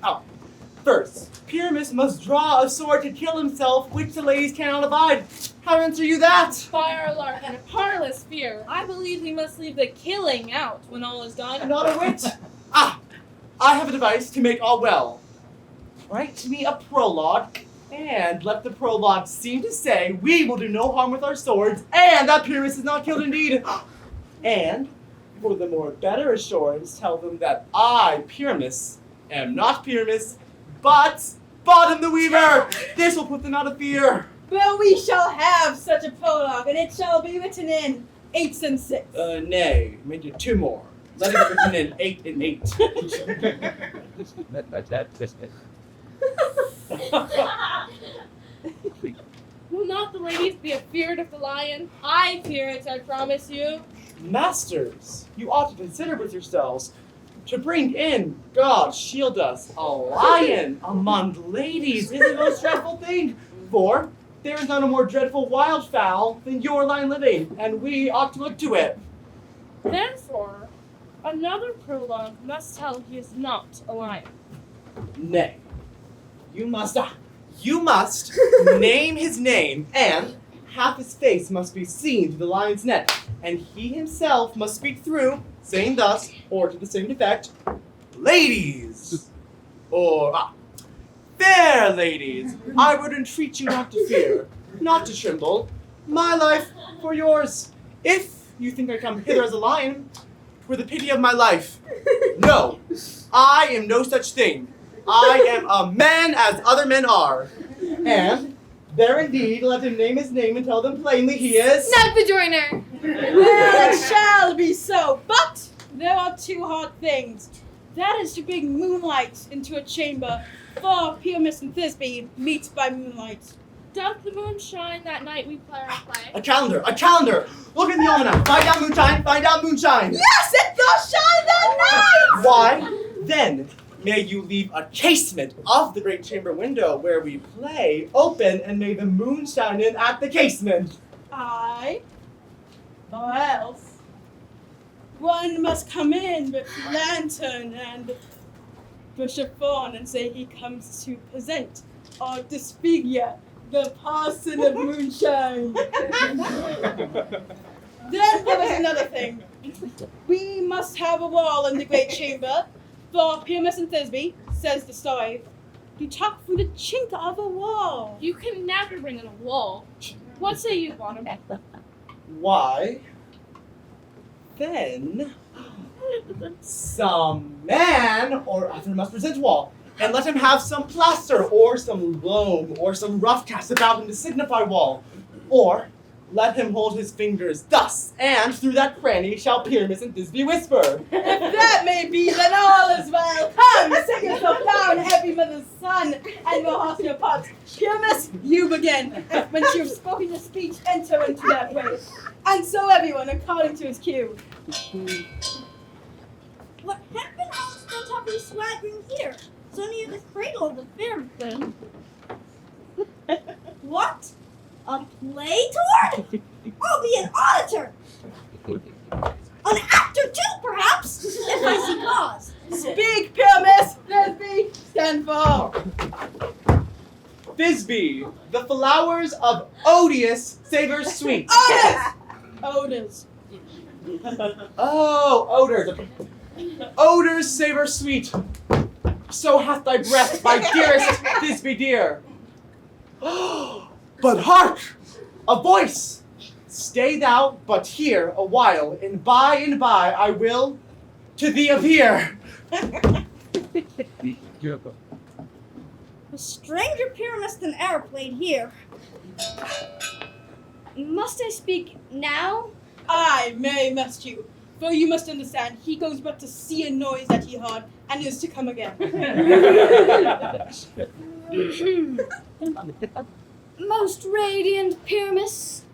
First, Pyramus must draw a sword to kill himself, which the ladies cannot abide. How answer you that? By our Lord and a parlous fear, I believe we must leave the killing out when all is done. Not a whit. I have a device to make all well. Write me a prologue, and let the prologue seem to say, we will do no harm with our swords, and that Pyramus is not killed indeed. And, for the more better assurance, tell them that I, Pyramus, am not Pyramus, but Bottom the Weaver. This will put them out of fear. Well, we shall have such a prologue, and it shall be written in 8 and 6. Nay, make it 2 more. Let it be written in 8 and 8. Will not the ladies be afeard of the lion? I fear it, I promise you. Masters, you ought to consider with yourselves to bring in, God shield us, a lion among ladies is the most dreadful thing. For there is not a more dreadful wildfowl than your lion living, and we ought to look to it. Therefore, another prologue must tell he is not a lion. Nay, you must name his name, and half his face must be seen through the lion's net, and he himself must speak through, saying thus, or to the same effect, ladies, or fair ladies, I would entreat you not to fear, not to tremble, my life for yours. If you think I come hither as a lion, for the pity of my life. No, I am no such thing. I am a man as other men are. And there indeed, let him name his name and tell them plainly he is... Snap the joiner! Well, it shall be so, but there are 2 hard things. That is to bring moonlight into a chamber, for Pyramus and Thisbe meet by moonlight. Doth the moon shine that night we play our play? A calendar! Look in the almanac. Find out moonshine. Yes, it does shine that night! Why? Then may you leave a casement of the great chamber window where we play open, and may the moon shine in at the casement. Aye. Or else, one must come in with lantern and bush of thorn and say he comes to present or disfigure the parson of moonshine. Then there is another thing. We must have a wall in the great chamber, for Pyramus and Thisbe, says the story, to talk through the chink of a wall. You can never bring in a wall. What say you, Bottom? Why? Then some man or other must present wall, and let him have some plaster or some loam or some rough cast about him to signify wall, or let him hold his fingers thus, and through that cranny shall Pyramus and Thisbe whisper. If that may be, then all is well. Come, sit yourself down, heavy mother's son, and we'll ask your parts. Pyramus, you begin. And when you have spoken your speech, enter into that way. And so everyone, according to his cue. What happened on top of the swaggering here? So near the cradle of the fair thing. What? A play tour? I'll be an auditor. An actor too, perhaps, if I see cause. Speak, Pyramus! Thisbe, stand for. Thisbe, the flowers of odious savor sweet. Odors. Oh, odors. Odors savor sweet. So hath thy breath, my dearest Thisbe dear. But hark! A voice! Stay thou but here a while, and by I will to thee appear. A stranger Pyramus than e'er played here. Must I speak now? Aye, Mary must you. For you must understand, he goes but to see a noise that he heard, and is to come again. Most radiant Pyramus,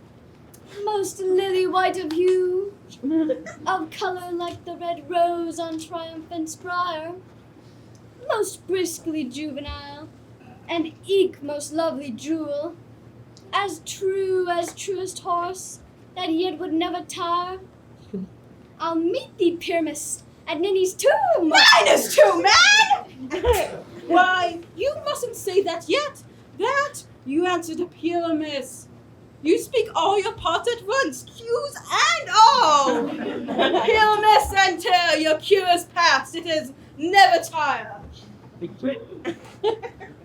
most lily-white of hue, of color like the red rose on triumphant spire, most briskly juvenile, and eke most lovely jewel, as truest horse, that yet would never tire. I'll meet thee, Pyramus, at Ninny's tomb! Mine is too, man! Why, you mustn't say that yet. That you answer to Pyramus. You speak all your parts at once, cues and all. Pyramus, enter, your cue is past. It is never tire.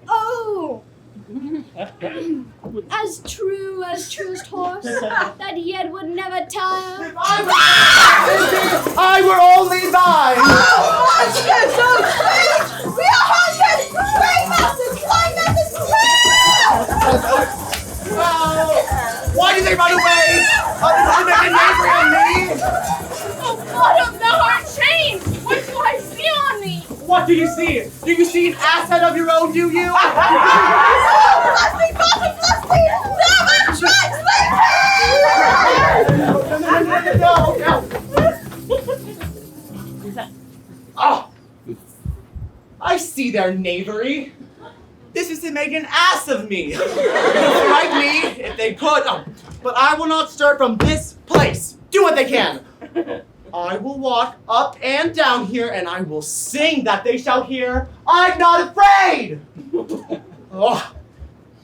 Oh! as truest horse, that yet would never tire. If I were only thine! Monsters, oh sweet! We are hunted! Flame monsters! Why did they run away? Did you make a neighbor of me? What of the heart change? What do I see on thee? What do you see? Do you see an asshead of your own, do you? Bless me, Father, bless me! No! Oh, I see their knavery. This is to make an ass of me. Strike me if they could, but I will not stir from this place. Do what they can. I will walk up and down here, and I will sing that they shall hear. I'm not afraid. Oh,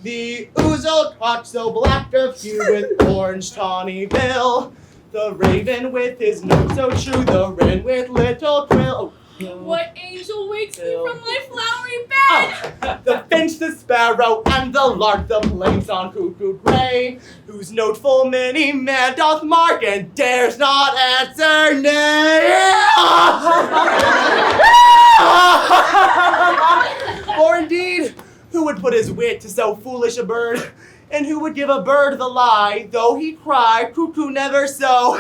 the ouzel cock so black of hue with orange tawny bill. The raven with his note so true. The wren with little quill. What angel wakes me from my flowery bed? The finch, the sparrow, and the lark, the plain-song cuckoo gray, whose noteful many man doth mark and dares not answer nay. For indeed, who would put his wit to so foolish a bird? And who would give a bird the lie, though he cry, cuckoo never so?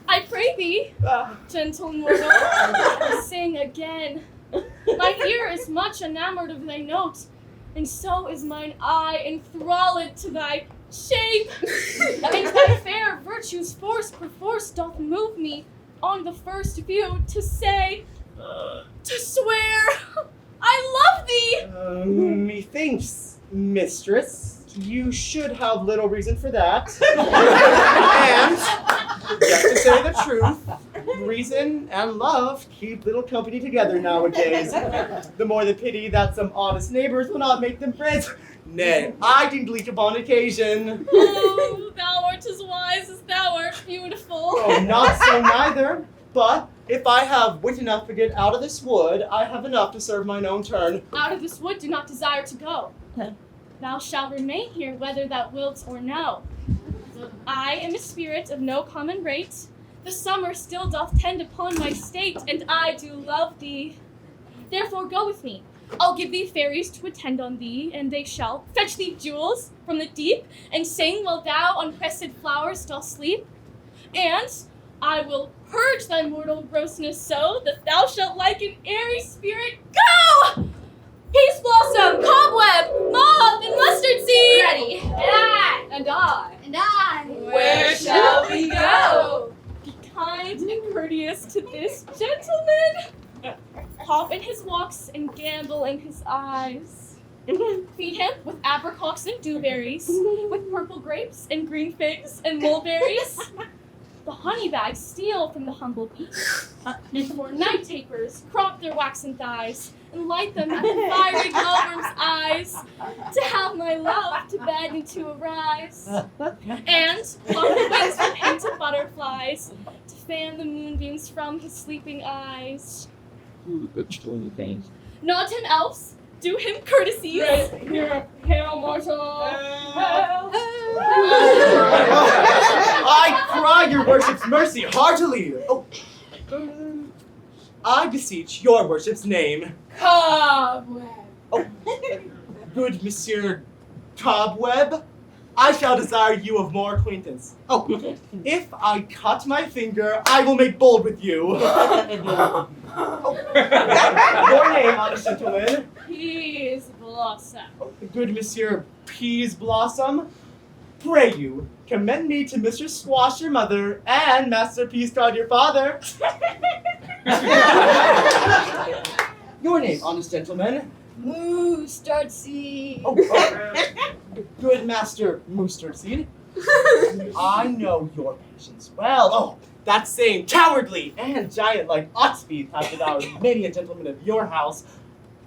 I pray thee, gentle mortal, sing again. My ear is much enamored of thy note, and so is mine eye enthralled to thy shape. And thy fair virtue's force perforce doth move me on the first view to say, to swear, I love thee. Methinks, mistress, you should have little reason for that. And, just to say the truth, reason and love keep little company together nowadays. The more the pity that some honest neighbors will not make them friends. Nay, I did bleak upon occasion. Oh, thou art as wise as thou art beautiful. Oh, not so neither. But if I have wit enough to get out of this wood, I have enough to serve mine own turn. Out of this wood do not desire to go. Thou shalt remain here whether thou wilt or no. I am a spirit of no common rate. The summer still doth tend upon my state, and I do love thee. Therefore go with me. I'll give thee fairies to attend on thee, and they shall fetch thee jewels from the deep, and sing while thou on pressed flowers dost sleep. And I will purge thy mortal grossness so that thou shalt like an airy spirit go! Peace blossom, cobweb, moth, and mustard seed! Ready. And I. Where shall we go? Be kind and courteous to this gentleman. Hop in his walks and gambol in his eyes. Feed him with apricots and dewberries, with purple grapes and green figs and mulberries. The honey bags steal from the humble beast. For night tapers crop their waxen thighs and light them at the fiery glowworm's eyes, to have my love to bed and to arise. And pluck the wings from him to butterflies, to fan the moonbeams from his sleeping eyes. Nod him elves, do him courtesies. Hail, mortal. I cry your worship's mercy heartily. Oh. I beseech your worship's name. Cobweb. Oh, good Monsieur Cobweb, I shall desire you of more acquaintance. Oh, if I cut my finger, I will make bold with you. Oh. Your name, honest gentleman. Peas blossom. Oh, good Monsieur Peas Blossom, pray you, commend me to Mr. Squash, your mother, and Master Peascod, your father. Your name, honest gentleman. Mustard seed. Oh, good Master Mustard Seed. I know your patience well. Oh, that same cowardly and giant-like Oxbeat have devoured many a gentleman of your house.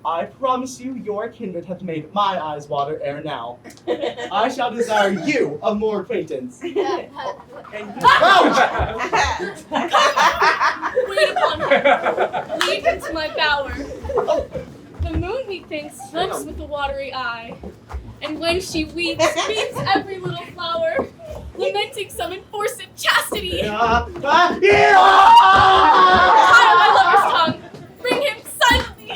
I promise you, your kindred hath made my eyes water ere now. I shall desire you of more acquaintance. And Ouch! Wait upon him. Lead him to my bower. The moon, methinks, looks with the watery eye. And when she weeps every little flower, lamenting some enforced chastity. Tie my lover's tongue. Bring him silently.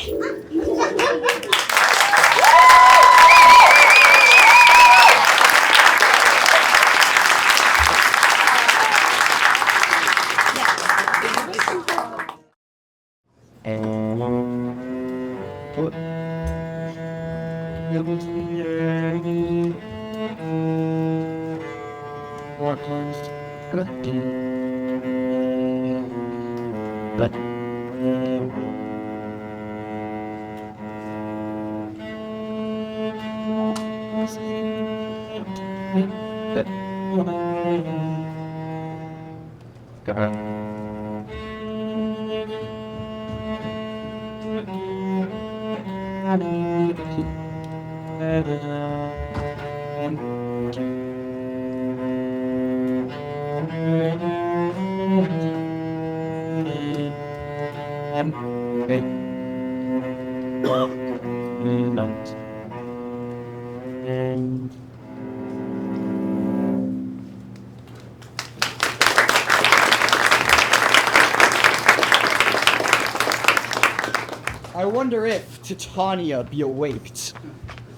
I wonder if Titania be awaked.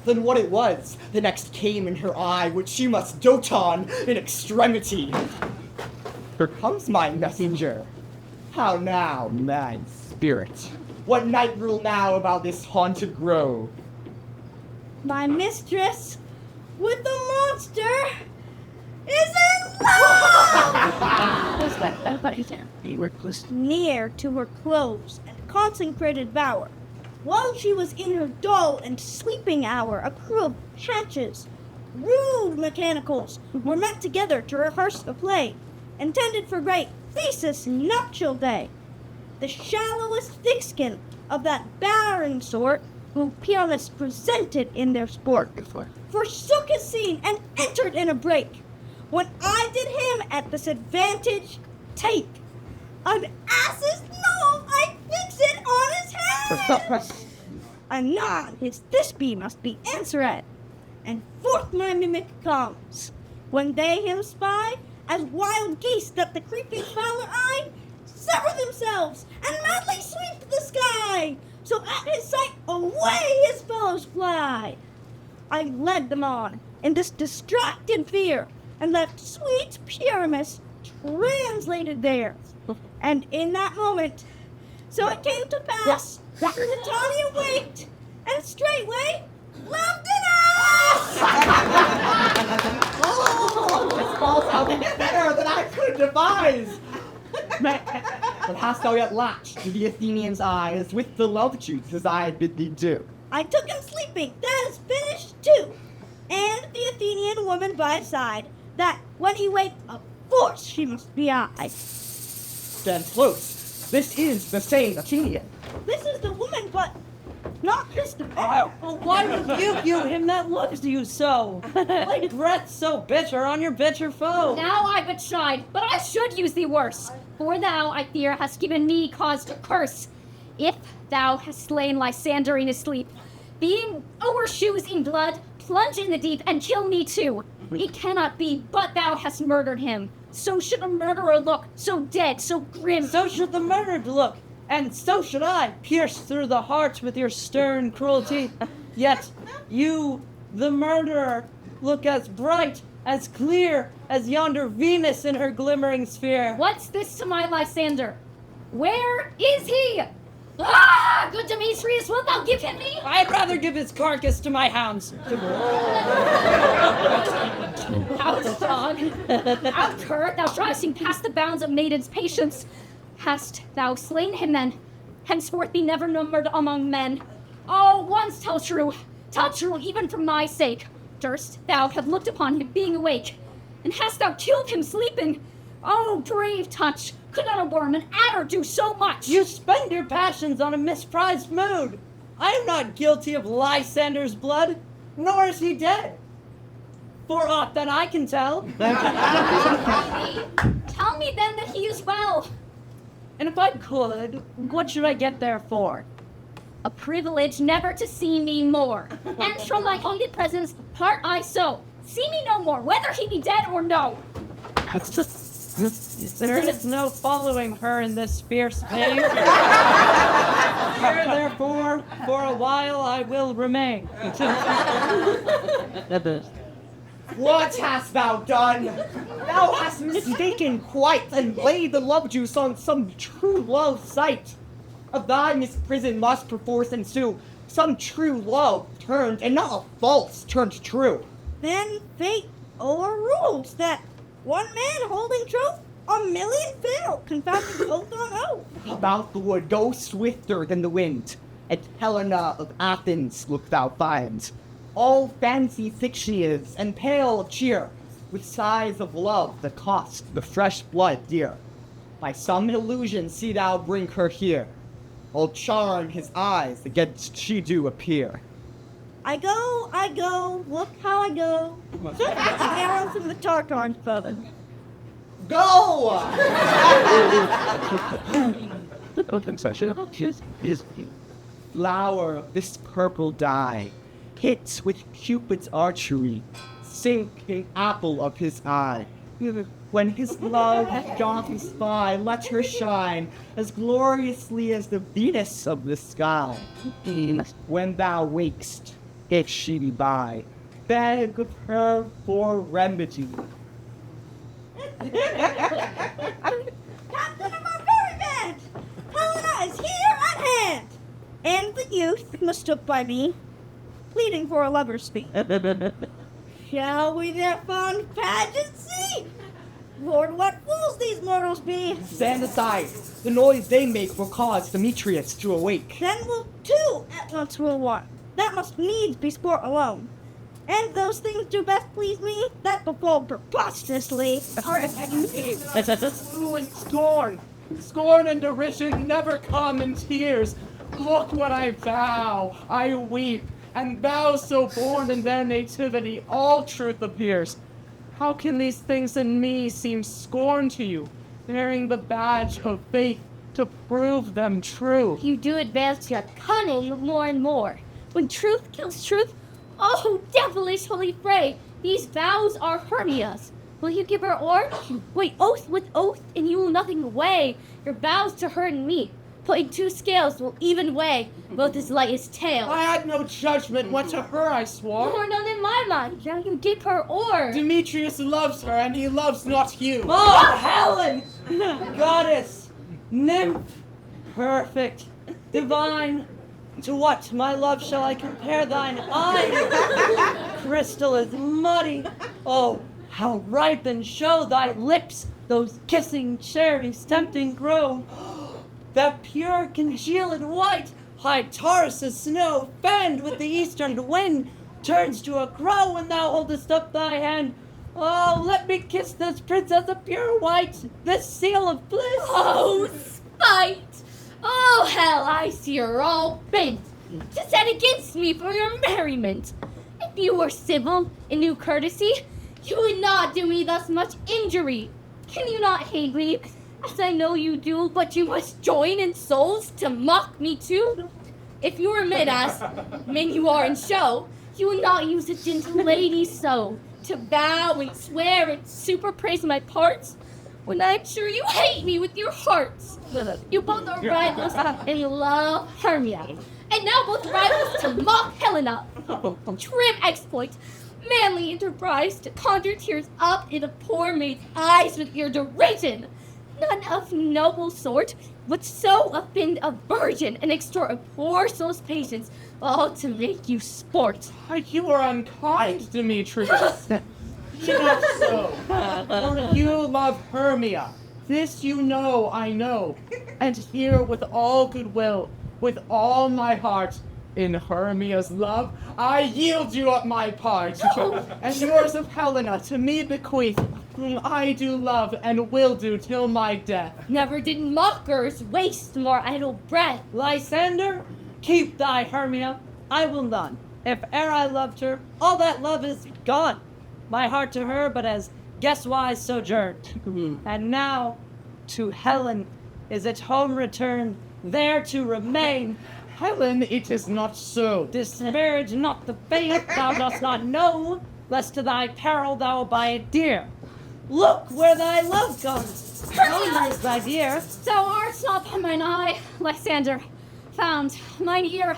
Then what it was the next came in her eye, which she must dote on in extremity. Here comes my messenger. How now, my spirit? What night rule now about this haunted grove? My mistress with the monster is in love! What's that? Everybody there. Near to her close and consecrated bower, while she was in her dull and sleeping hour, a crew of hatches, rude mechanicals, were met together to rehearse the play, intended for great thesis nuptial day. The shallowest thickskin of that barren sort, who peerless presented in their sport, forsook his scene and entered in a break, when I did him at this advantage take. An ass's nose I fix it on his head. Anon his thisbe must be answered, and forth my mimic comes. When they him spy, as wild geese that the creeping fowler eye, sever themselves and madly sweep the sky, so at his sight away his fellows fly. I led them on in this distracted fear, and left sweet Pyramus translated there. And in that moment, so it came to pass, that Titania waked, and straightway loved an ass! This falls out better than I could devise! But hast thou yet latched to the Athenian's eyes with the love truths as I bid thee do? I took him sleeping, that is finished too, and the Athenian woman by his side, that when he waked, of force she must be I. Stand close. This is the same Athenian. This is the woman, but not Christopher. Well, why rebuke you him that loves you so? Like breath so bitter on your bitter foe. Now I but chide, but I should use thee worse. For thou, I fear, hast given me cause to curse. If thou hast slain Lysander in his sleep, being overshoes in blood, plunge in the deep and kill me too. It cannot be, but thou hast murdered him. So should a murderer look, so dead, so grim. So should the murdered look, and so should I, pierced through the heart with your stern cruelty. Yet you, the murderer, look as bright, as clear as yonder Venus in her glimmering sphere. What's this to my Lysander? Where is he? Ah, good Demetrius, wilt thou give him me? I'd rather give his carcass to my hounds. Out, dog. Out, cur, thou striving past the bounds of maiden's patience. Hast thou slain him then? Henceforth be never numbered among men. Oh, once tell true even for my sake. Durst thou have looked upon him being awake, and hast thou killed him sleeping? Oh, brave touch! Could not a worm, an adder, do so much? You spend your passions on a misprized mood. I am not guilty of Lysander's blood, nor is he dead. For aught that I can tell. Tell me then that he is well. And if I could, what should I get there for? A privilege never to see me more. And from my haunted presence part I so. See me no more, whether he be dead or no. There is no following her in this fierce pain. Here, therefore, for a while I will remain. What hast thou done? Thou hast mistaken quite, and laid the love juice on some true love sight. Of thy misprison must perforce ensue some true love turned, and not a false turned true. Then fate overrules that one man holding truth, a million fail, confounding both on oath. About the wood go swifter than the wind, and Helena of Athens look thou find. All fancy thick she is, and pale of cheer, with sighs of love that cost the fresh blood dear. By some illusion see thou bring her here, all charm his eyes against she do appear. I go, look how I go. Arrow from the Tartar's feather. Go! Flower of this purple dye, hits with Cupid's archery, sinking apple of his eye. When his love doth spy, let her shine as gloriously as the Venus of the sky. When thou wakest, if she be by, beg of her for remedy. Captain of our fairy band! Helena is here at hand! And the youth mistook by me, pleading for a lover's fee. Shall we their fond pageant see? Lord, what fools these mortals be! Stand aside. The noise they make will cause Demetrius to awake. Then will two at once rule one. That must needs be sport alone. And those things do best please me that befall preposterously. Scorn! Scorn and derision never come in tears. Look what I vow, I weep, and thou so born in their nativity, all truth appears. How can these things in me seem scorn to you, bearing the badge of faith to prove them true? You do advance your cunning more and more. When truth kills truth, oh, devilish holy fray, these vows are Hermia's. Will you give her or? Wait, oath with oath, and you will nothing weigh. Your vows to her and me, putting two scales will even weigh, both as light as tail. I had no judgment what to her I swore. Nor none in my mind, shall you give her or? Demetrius loves her, and he loves not you. Oh, Helen! Goddess! Nymph! Perfect! Divine! To what, my love, shall I compare thine eye? Crystal is muddy. Oh, how ripe and show thy lips, those kissing cherries tempting grow. That pure congealed white, high Taurus' snow, fanned with the eastern wind, turns to a crow when thou holdest up thy hand. Oh, let me kiss this princess of pure white, this seal of bliss. Oh, spite! Oh, hell, I see you're all bent to set against me for your merriment. If you were civil and knew courtesy, you would not do me thus much injury. Can you not hate me, as I know you do, but you must join in souls to mock me too? If you were mid as men you are in show, you would not use a gentle lady so, to bow and swear and super praise my parts, when I'm sure you hate me with your hearts. You both are rivals and love Hermia, and now both rivals to mock Helena. Trim exploit, manly enterprise to conjure tears up in a poor maid's eyes with your derision. None of noble sort would so offend a virgin and extort a poor soul's patience, all to make you sport. You are unkind, Demetrius. Not so. For you love Hermia. This you know, I know. And here with all goodwill, with all my heart, in Hermia's love, I yield you up my part. And yours of Helena to me bequeath, whom I do love and will do till my death. Never did mockers waste more idle breath. Lysander, Keep thy Hermia, I will none. If e'er I loved her, all that love is gone. My heart to her but as guest-wise sojourned. And now to Helen is its home returned, there to remain. Helen, it is not so. Disparage not the faith thou dost not know, lest to thy peril thou abide dear. Look where thy love goes. Hermia is thy dear. Thou art not by mine eye, Lysander, found mine ear.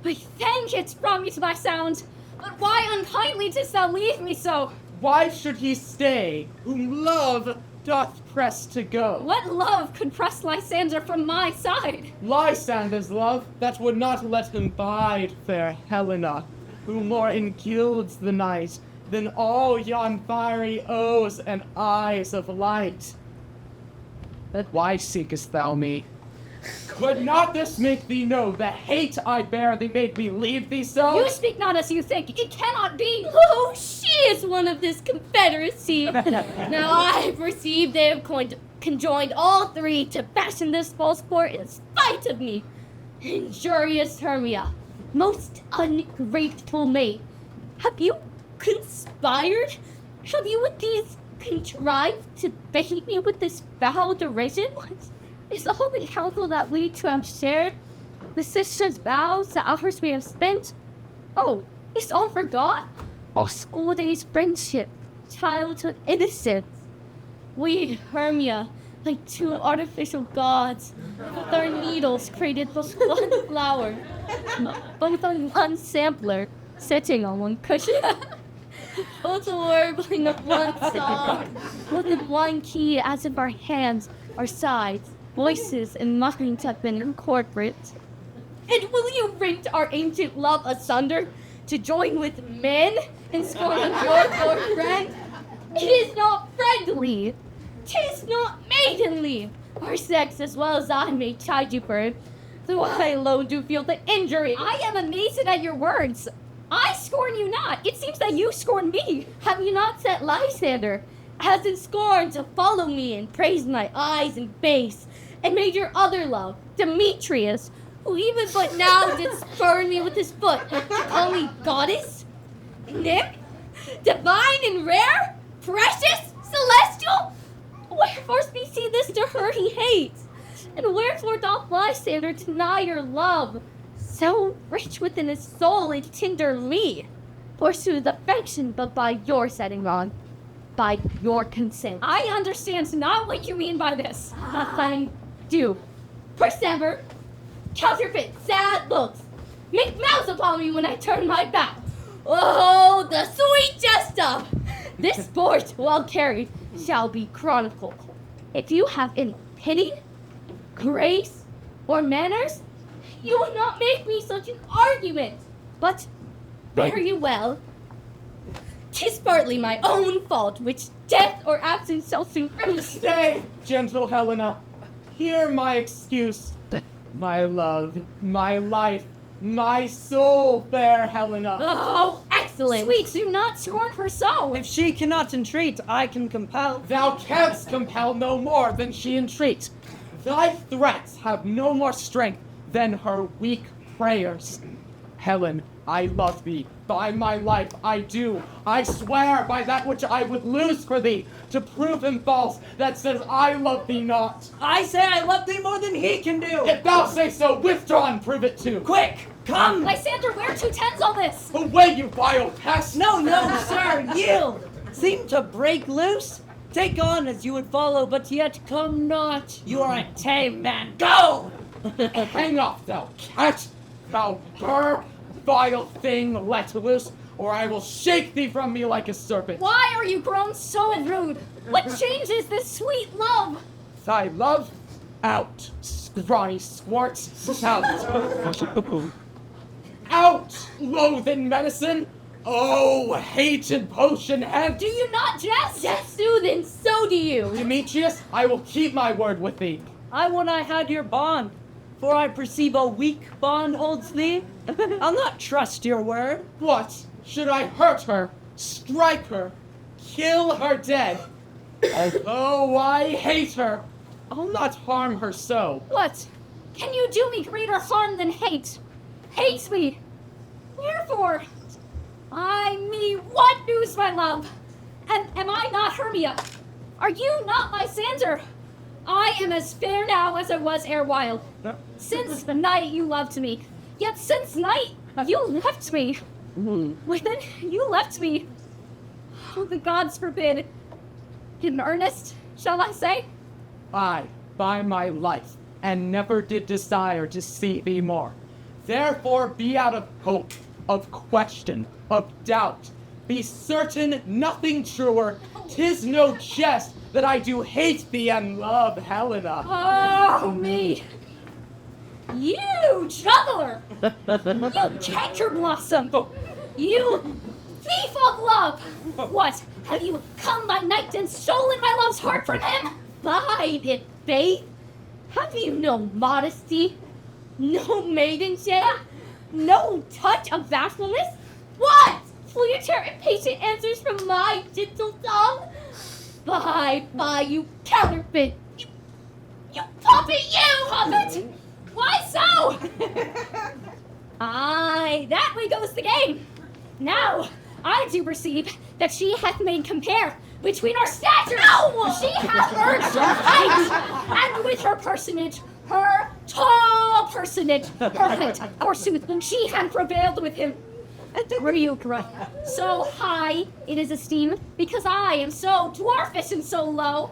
I thank it brought me to thy sound. But why unkindly didst thou leave me so? Why should he stay, whom love doth press to go? What love could press Lysander from my side? Lysander's love, that would not let him bide fair Helena, who more engilds the night than all yon fiery O's and eyes of light. But why seekest thou me? Could not this make thee know the hate I bear thee made me leave thee so? You speak not as you think. It cannot be. Oh, she is one of this confederacy. Now I perceive they have conjoined all three to fashion this false court in spite of me. Injurious Hermia, most ungrateful maid, have you conspired? Have you with these contrived to bait me with this foul derision? Is all the counsel that we two have shared, the sisters' vows, the hours we have spent? Oh, it's all forgot? Our school days friendship, childhood innocence. We, Hermia, like two artificial gods, with our needles created both one flower, both on one sampler, sitting on one cushion. Both warbling of one song, both in one key, as if our hands, our sides, voices and muscles have been incorporate. And will you rent our ancient love asunder to join with men in scorn of your poor friend? It is not friendly. 'Tis not maidenly. Our sex, as well as I, may chide you for it, though I alone do feel the injury. I am amazed at your words. I scorn you not. It seems that you scorn me. Have you not set Lysander, as in scorn, to follow me and praise my eyes and face, and made your other love, Demetrius, who even but now did spurn me with his foot, to call me goddess, nymph, divine and rare, precious, celestial? Wherefore speaks he this to her he hates? And wherefore doth Lysander deny your love, so rich within his soul and tender me? Forsooth affection, but by your setting on, by your consent. I understand not what you mean by this. I do. Persever, counterfeit, sad looks, make mouths upon me when I turn my back. Oh, the sweet jest of this sport, well carried, shall be chronicled. If you have any pity, grace, or manners, you will not make me such an argument. But fare you well. 'Tis partly my own fault, which death or absence shall soon remedy. Stay, gentle Helena. Hear my excuse. My love, my life, my soul, fair Helena. Oh, excellent. Sweet, do not scorn her so. If she cannot entreat, I can compel. Thou canst compel no more than she entreats. Thy threats have no more strength than her weak prayers. Helen, I love thee. By my life, I do. I swear by that which I would lose for thee, to prove him false that says I love thee not. I say I love thee more than he can do. If thou say so, withdraw and prove it too. Quick, come. Lysander, where to tends all this? Away, you vile pest! No, sir, yield. Seem to break loose. Take on as you would follow, but yet come not. You are a tame man. Go! Hang off, thou cat! Thou burr, vile thing, let loose, or I will shake thee from me like a serpent. Why are you grown so rude? What changes this sweet love? Thy love, out, scrawny squirts, out. Out, loathen medicine! Oh, hated potion head! Do you not jest? Yes, Susan, so do you. Demetrius, I will keep my word with thee. I would I had your bond, for I perceive a weak bond holds thee. I'll not trust your word. What? Should I hurt her, strike her, kill her dead? Although I hate her, I'll not harm her so. What? Can you do me greater harm than hate? hates me. Wherefore? What news, my love? And am I not Hermia? Are you not Lysander? I am as fair now as I was erewhile. Since the night you loved me, yet since night you left me. Within you left me. Oh, the gods forbid. In earnest, shall I say? I, by my life, and never did desire to see thee more. Therefore be out of hope, of question, of doubt. Be certain nothing truer, 'tis no jest that I do hate thee and love Helena. Oh, me. You juggler! You canker blossom! You thief of love! What, have you come by night and stolen my love's heart from him? Bide it, faith! Have you no modesty? No maidenship? No touch of bashfulness? What? Fleeter impatient answers from my gentle tongue? Bye, you counterfeit! You puppet, you puppet! Why so? Aye, that way goes the game. Now, I do perceive that she hath made compare between our statures. No! She hath urged her height, and with her personage, her tall personage, her height, forsooth, she hath prevailed with him. Were you correct? So high it is esteemed, because I am so dwarfish and so low.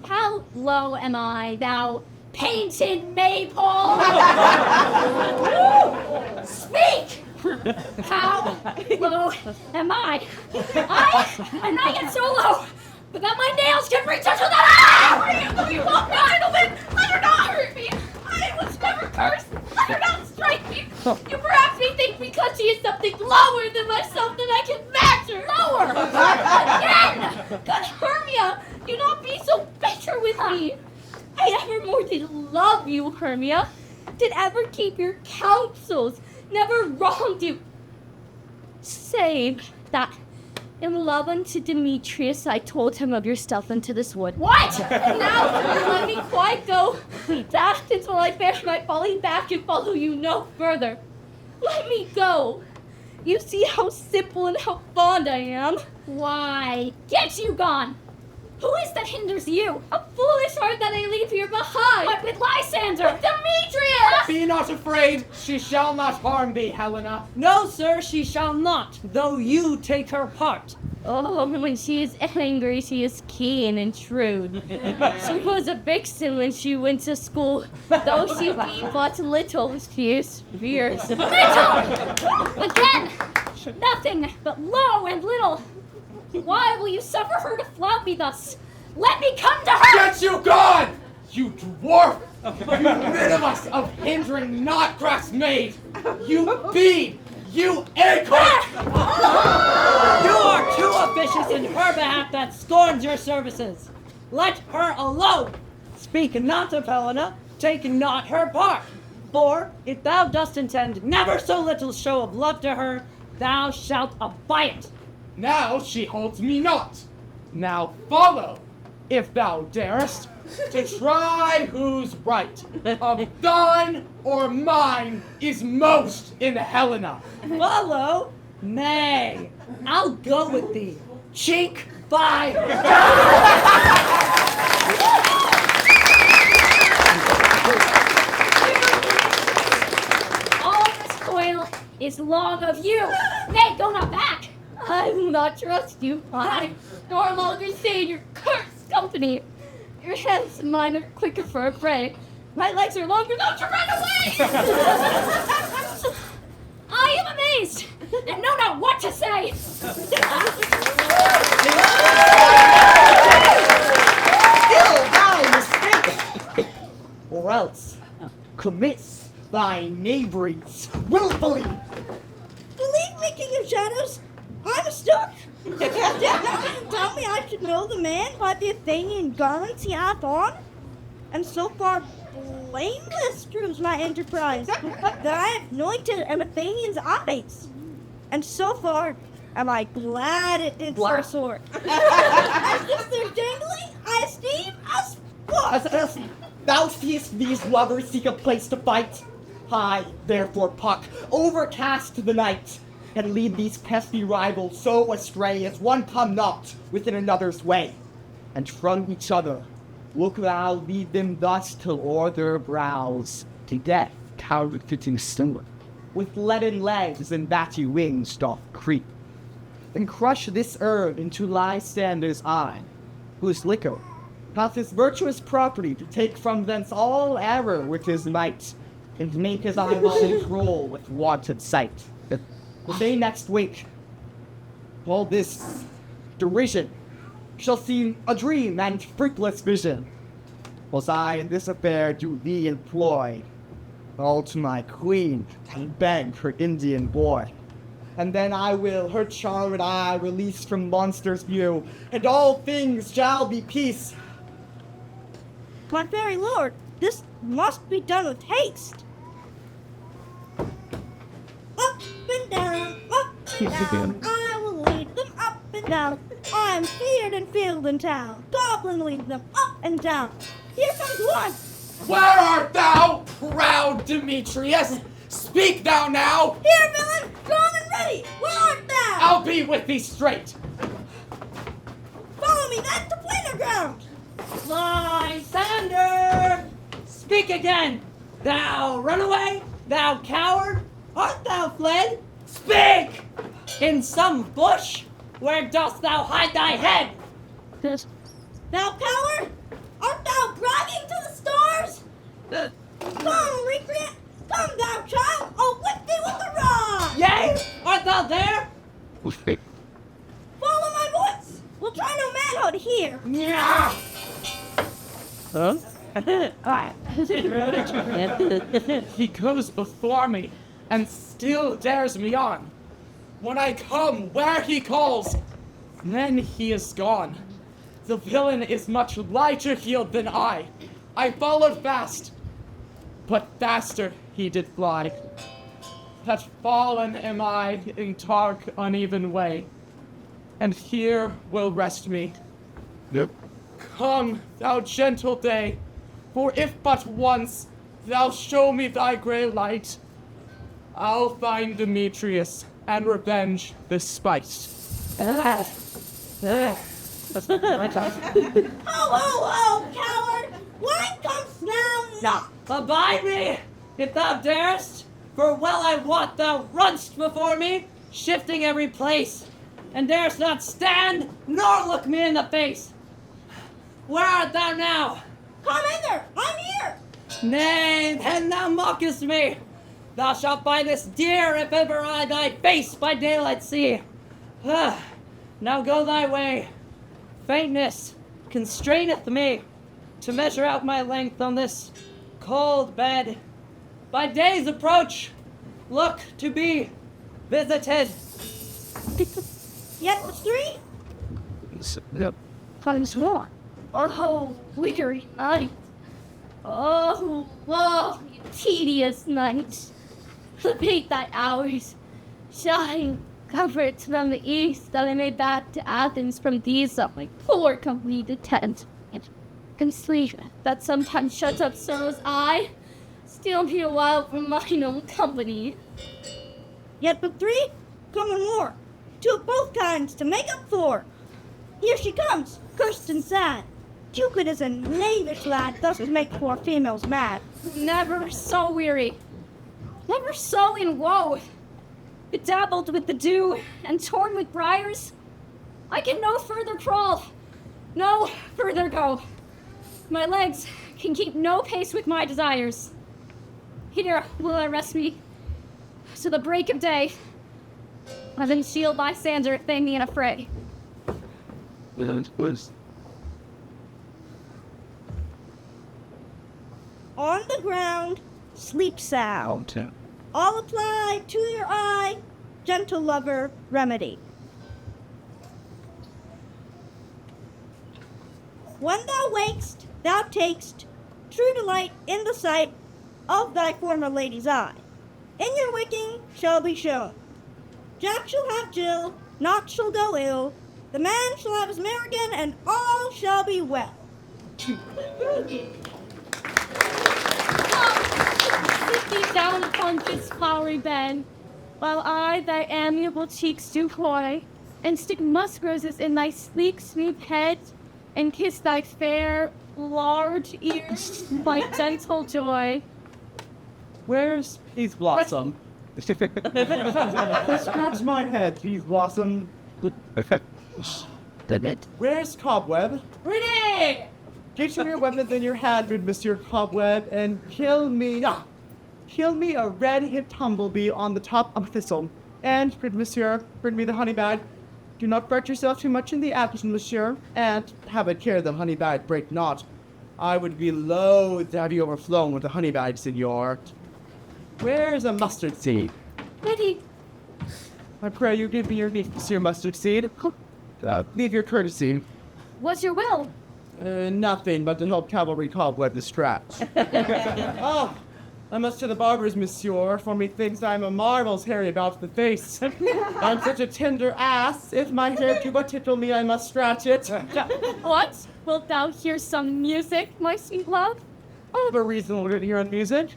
How low am I, thou painted maypole? Speak! How low am I? I'm not yet so low, but that my nails can reach unto that. You won't gentlemen! Let her not hurt me! I was never cursed! Let her not strike me! You perhaps may think because she is something lower than myself that I can match her! Lower! Again! Good Hermia! Do not be so bitter with me! I ever more did love you, Hermia. Did ever keep your counsels. Never wronged you. Save that in love unto Demetrius I told him of your stealth into this wood. What? Now let me quite go. That until I bear my folly back and follow you no further. Let me go. You see how simple and how fond I am. Why, get you gone. Who is that hinders you? A foolish heart that I leave here behind. What with Lysander? Demetrius! Be not afraid, she shall not harm thee, Helena. No, sir, she shall not, though you take her part. Oh, when she is angry, she is keen and shrewd. She was a vixen when she went to school. Though she be but little, she is fierce. Little! Again! Nothing but low and little. Why will you suffer her to flout me thus? Let me come to her! Get you gone! You dwarf! You minimus of hindering not grass made! You bead! You acorn! You are too officious in her behalf that scorns your services. Let her alone. Speak not of Helena, take not her part. For if thou dost intend never so little show of love to her, thou shalt abide it. Now she holds me not. Now follow, if thou darest, to try who's right. Of thine or mine is most in Helena. Follow? Nay, I'll go with thee. Cheek by. All this toil is long of you. Nay, go not back. I will not trust you. I nor longer stay in your cursed company. Your hands and mine are quicker for a prey. My legs are longer enough to run away. I am amazed and know not what to say. Still thou mistaken, or else commits thy knaveries willfully. Believe me, King of Shadows, I'm stuck. Tell me I should know the man by the Athenian garments he hath on, and so far blameless proves my enterprise, that I have anointed an Athenian's eyes, and so far am I glad it did so sort. As if they're dangling, I esteem us sport. As thou seest these lovers seek a place to fight, I, therefore, Puck, overcast the night, and lead these pesky rivals so astray as one come not within another's way, and from each other look thou lead them thus till o'er their brows to death counterfeiting similar, with leaden legs and batty wings doth creep, and crush this herb into Lysander's eye, whose liquor hath his virtuous property to take from thence all error with his might, and make his eyeballs roll with wanted sight. The day next wink, all this derision shall seem a dream and fruitless vision, whilst I in this affair do thee employ, all to my queen and beg her Indian boy. And then I will her charmed eye release from monster's view, and all things shall be peace. My fairy lord, this must be done with haste. Up and down, I will lead them up and down. I am feared in field and town. Goblin lead them up and down. Here comes one. Where art thou, proud Demetrius? Speak thou now! Here, villain, calm and ready. Where art thou? I'll be with thee straight. Follow me then to plainer ground. Lysander! Speak again! Thou runaway! Thou coward! Art thou fled? Speak! In some bush? Where dost thou hide thy head? Thou coward! Art thou bragging to the stars? Come, recreant! Come, thou child! I'll whip thee with the rod! Yea? Art thou there? Follow my voice! We'll try no manhood here! Yeah. He goes before me, and still dares me on. When I come where he calls, then he is gone. The villain is much lighter heeled than I. I followed fast, but faster he did fly. That fallen am I in dark, uneven way, and here will rest me. Yep. Come, thou gentle day, for if but once thou show me thy grey light, I'll find Demetrius and revenge this spite. Ho, ho, ho, coward! Why comest thou not? Abide me, if thou darest, for well I wot thou runst before me, shifting every place, and darest not stand nor look me in the face. Where art thou now? Come hither! I'm here! Nay, then thou mockest me. Thou shalt find this dear if ever I thy face by daylight see. Now go thy way. Faintness constraineth me to measure out my length on this cold bed. By day's approach, look to be visited. Yet the three? Yep. Oh, weary night. Oh, woe, tedious night. Repeat thy hours. Shine comforts from the east that I may back to Athens from these of my poor completed tent. And sleep that sometimes shuts up sorrow's eye. Steal me a while from mine own company. Yet but three? Come and more. Two of both kinds to make up for. Here she comes, cursed and sad. Cupid is a knavish lad, thus would make poor females mad. Never so weary, never so in woe, bedabbled with the dew and torn with briars. I can no further crawl, no further go. My legs can keep no pace with my desires. Here will I rest me to the break of day, and then shield Lysander if they me in a fray. On the ground, sleep sound. All apply to your eye, gentle lover, remedy. When thou wakest, thou takest true delight in the sight of thy former lady's eye. In your waking shall be shown. Jack shall have Jill, naught shall go ill. The man shall have his mare again, and all shall be well. Sit thee down upon this flowery bed, while I thy amiable cheeks do coy, and stick musk roses in thy sleek, smooth head, and kiss thy fair, large ears by gentle joy. Where's Peas Blossom? Scratch my head, Peas Blossom. Where's Cobweb? Renee! Get your weapons in your hand, good Monsieur Cobweb, and kill me. Kill me a red-hipped humblebee on the top of a thistle. And, good Monsieur, bring me the honey bag. Do not fret yourself too much in the action, Monsieur, and have a care the honey bag break not. I would be loath to have you overflown with the honey bag, Signor. Where's a mustard seed? Ready. I pray you give me your leaf, Monsieur Mustard Seed. Leave your courtesy. What's your will? Nothing but to help cavalry cobweb the straps. Oh, I must to the barber's, Monsieur, for methinks I'm a marvel's hairy about the face. I'm such a tender ass, if my hair do but tickle me, I must scratch it. What? Wilt thou hear some music, my sweet love? I have a reason to hear music.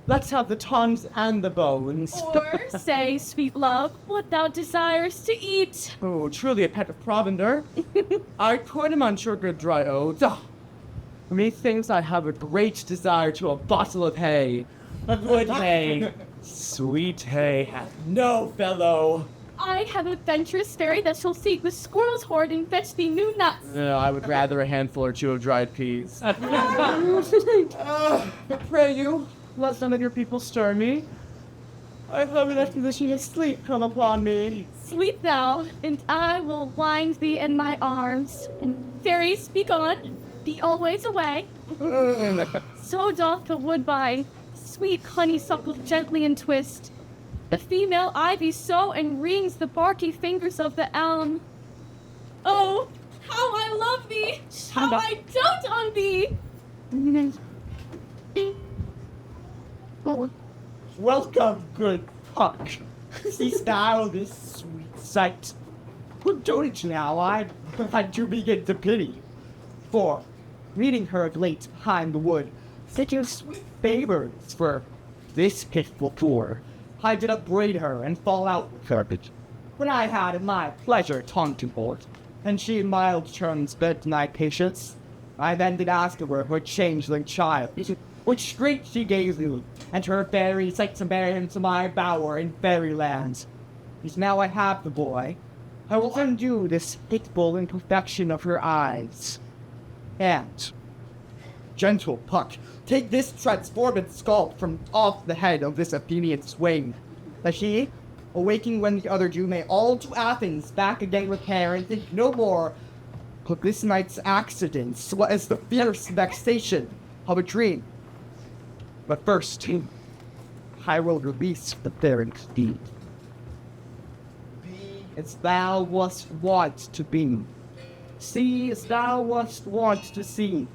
Let's have the tongues and the bones. Or say, sweet love, what thou desires to eat. Oh, truly a pet of provender. I could munch your good dry oats. Methinks I have a great desire to a bottle of hay. Good hay. Sweet hay hath no fellow. I have a venturous fairy that shall seek the squirrel's hoard and fetch thee new nuts. No, I would rather a handful or two of dried peas. Pray you, let none of your people stir me. I have an exposition of sleep come upon me. Sleep thou, and I will wind thee in my arms. And fairies, be gone, be always away. So doth the woodbine, sweet honeysuckle gently entwist. The female ivy so enrings the barky fingers of the elm. Oh, how I love thee! How I dote on thee! Welcome, good Puck. Seest thou this sweet sight? Good dotage now, I do begin to pity. For, meeting her late behind the wood, such a sweet favors for this pitiful poor, I did upbraid her and fall out with her. When I had in my pleasure tongue to hold, and she in mild terms begged my patience, I then did ask of her changeling child, which straight she gave me, and her fairies like to bear him to my bower in fairyland. As now I have the boy, I will undo this hateful imperfection of her eyes. And, gentle Puck, take this transformed scalp from off the head of this Athenian swain, that he, awaking when the other do, may all to Athens back again repair and think no more of this night's accidents, what is the fierce vexation of a dream. But first, I will release the fair steed. Be as thou wast wont to be. See as thou wast wont to see.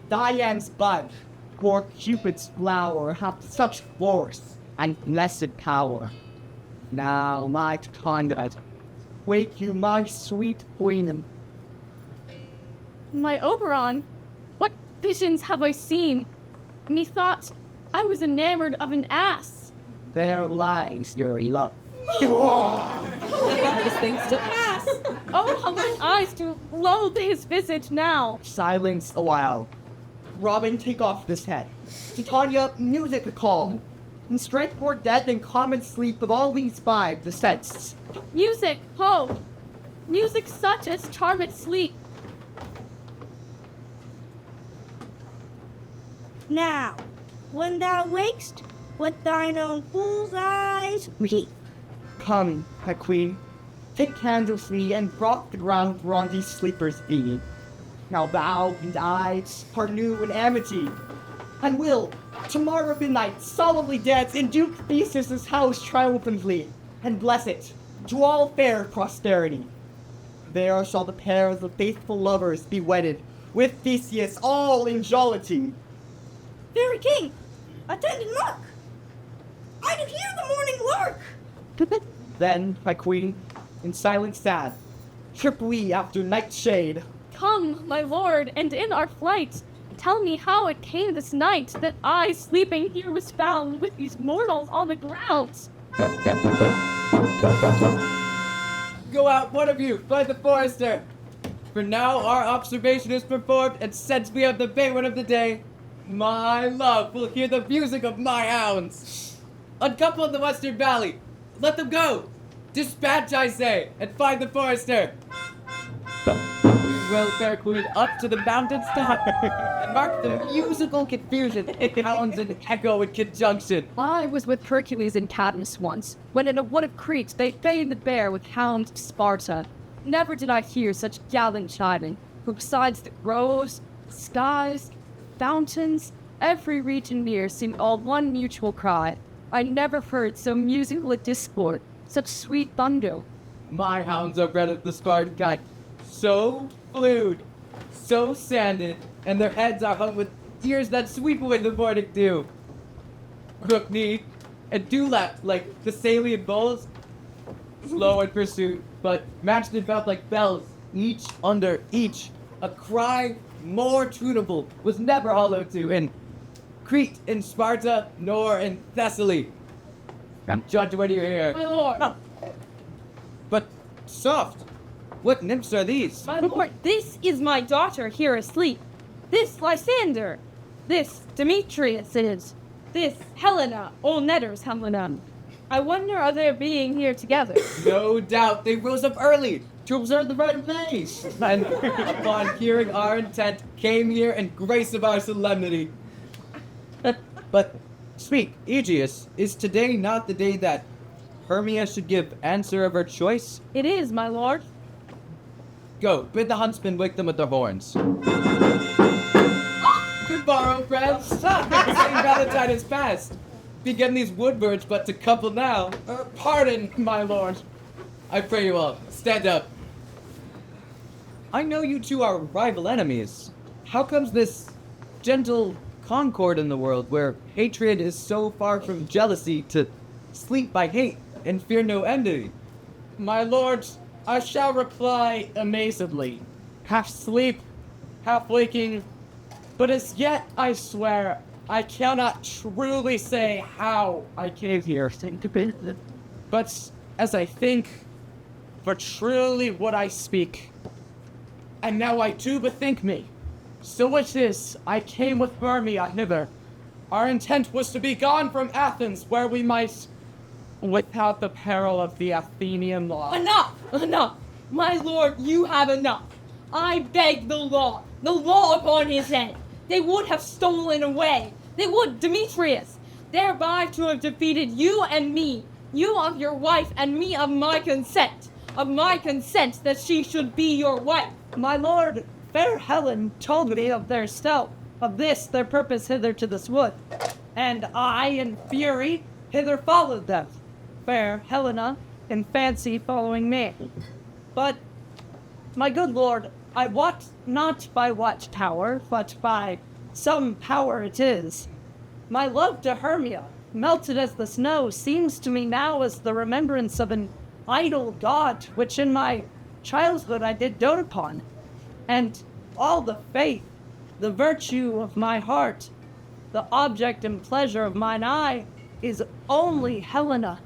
Diane's bud, or Cupid's flower, hath such force and blessed power. Now, my conduct, wake you, my sweet queen. My Oberon, what visions have I seen? Methought I was enamored of an ass. There lies your love. These things to pass. Oh, how mine eyes do loathe his visage now. Silence a while. Robin, take off this head. Titania, music call. And strike more dead than common sleep of all these five, the sense. Music, ho! Music such as charmed sleep. Now, when thou wakest, with thine own fool's eyes, weep. Come, my queen. Take candles me and rock the ground where on these sleepers be. Now thou and I are new in amity, and will, tomorrow midnight, solemnly dance in Duke Theseus' house triumphantly, and bless it, to all fair prosperity. There shall the pairs of faithful lovers be wedded, with Theseus all in jollity. Fairy king, attend and look. I do hear the morning lark. Then, my queen, in silence sad, trip we after night shade. Come, my lord, and in our flight, tell me how it came this night that I, sleeping here, was found with these mortals on the ground. Go out, one of you, find the forester. For now, our observation is performed, and since we have the favorite of the day, my love will hear the music of my hounds. Uncouple in the Western Valley. Let them go. Dispatch, I say, and find the forester. We will, fair queen, up to the mountains top and mark the musical confusion of hounds and echo in conjunction. I was with Hercules in Cadmus once, when in a wood of Crete they bayed the bear with hounds of Sparta. Never did I hear such gallant chiding, for besides the groves, skies, fountains, every region near seemed all one mutual cry. I never heard so musical a discord, such sweet thunder. My hounds are bred of the Spartan kind, so flued, so sanded, and their heads are hung with ears that sweep away the morning dew. Crook knee and dewlap like the Thessalian bulls, slow in pursuit, but matched in belt like bells, each under each. A cry more tunable was never hollow to in Crete, in Sparta, nor in Thessaly. Judge when you hear. My lord! But soft, what nymphs are these? My lord, this is my daughter here asleep. This Lysander. This Demetrius is. This Helena, old Netter's Helena. I wonder are they being here together? No doubt they rose up early to observe the rite of May, and upon hearing our intent, came here in grace of our solemnity. But speak, Aegeus, is today not the day that Hermia should give answer of her choice? It is, my lord. Go, bid the huntsmen wake them with their horns. Good morrow, friends. St. Valentine is past. Begin these woodbirds but to couple now. Pardon, my lord. I pray you all, stand up. I know you two are rival enemies. How comes this gentle concord in the world where hatred is so far from jealousy to sleep by hate and fear no envy? My lord, I shall reply amazedly, half sleep, half waking, but as yet I swear I cannot truly say how I came here. But as I think, for truly would I speak, and now I do bethink me. So it is, I came with Hermia hither. Our intent was to be gone from Athens, where we might, without the peril of the Athenian law. Enough! Enough! My lord, you have enough. I beg the law upon his head. They would have stolen away. They would, Demetrius, thereby to have defeated you and me. You of your wife and me of my consent. Of my consent that she should be your wife. My lord, fair Helen told me of their stealth, of this their purpose hither to this wood, and I, in fury, hither followed them, fair Helena, in fancy following me. But, my good lord, I wot not by what power, but by some power it is. My love to Hermia, melted as the snow, seems to me now as the remembrance of an idol god, which in my childhood I did dote upon. And all the faith, the virtue of my heart, the object and pleasure of mine eye, is only Helena.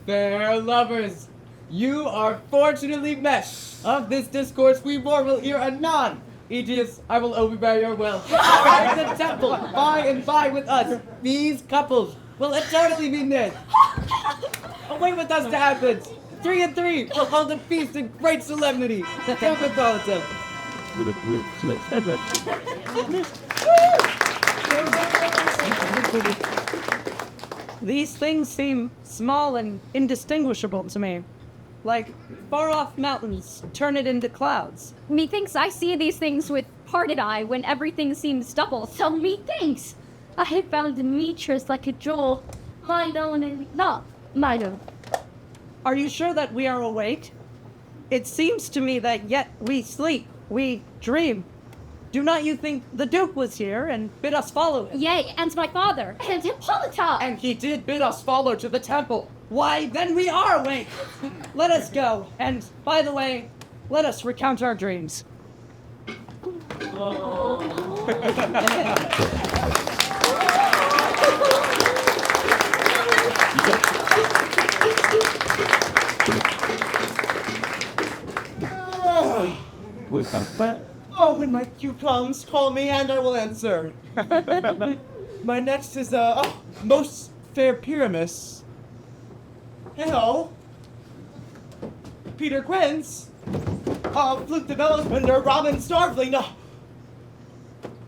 Fair lovers, you are fortunately met. Of this discourse we more will hear anon. Aegeus, I will overbear your will. At the temple, by and by with us, these couples will eternally be knit. Away with us to Athens. 3 and 3 will hold a feast in great solemnity. Cosmopolitan. These things seem small and indistinguishable to me, like far-off mountains turn it into clouds. Methinks I see these things with parted eye when everything seems double. So methinks I have found Demetrius like a jewel, mine own and not mine own. Are you sure that we are awake? It seems to me that yet we sleep, we dream. Do not you think the Duke was here and bid us follow him? Yea, and my father. And Hippolyta! And he did bid us follow to the temple. Why, then we are awake! Let us go, and, by the way, let us recount our dreams. Oh, when my cue comes, call me and I will answer. My next is, most fair Pyramus. Hello. Peter Quince. Flute development or Robin Starveling. No.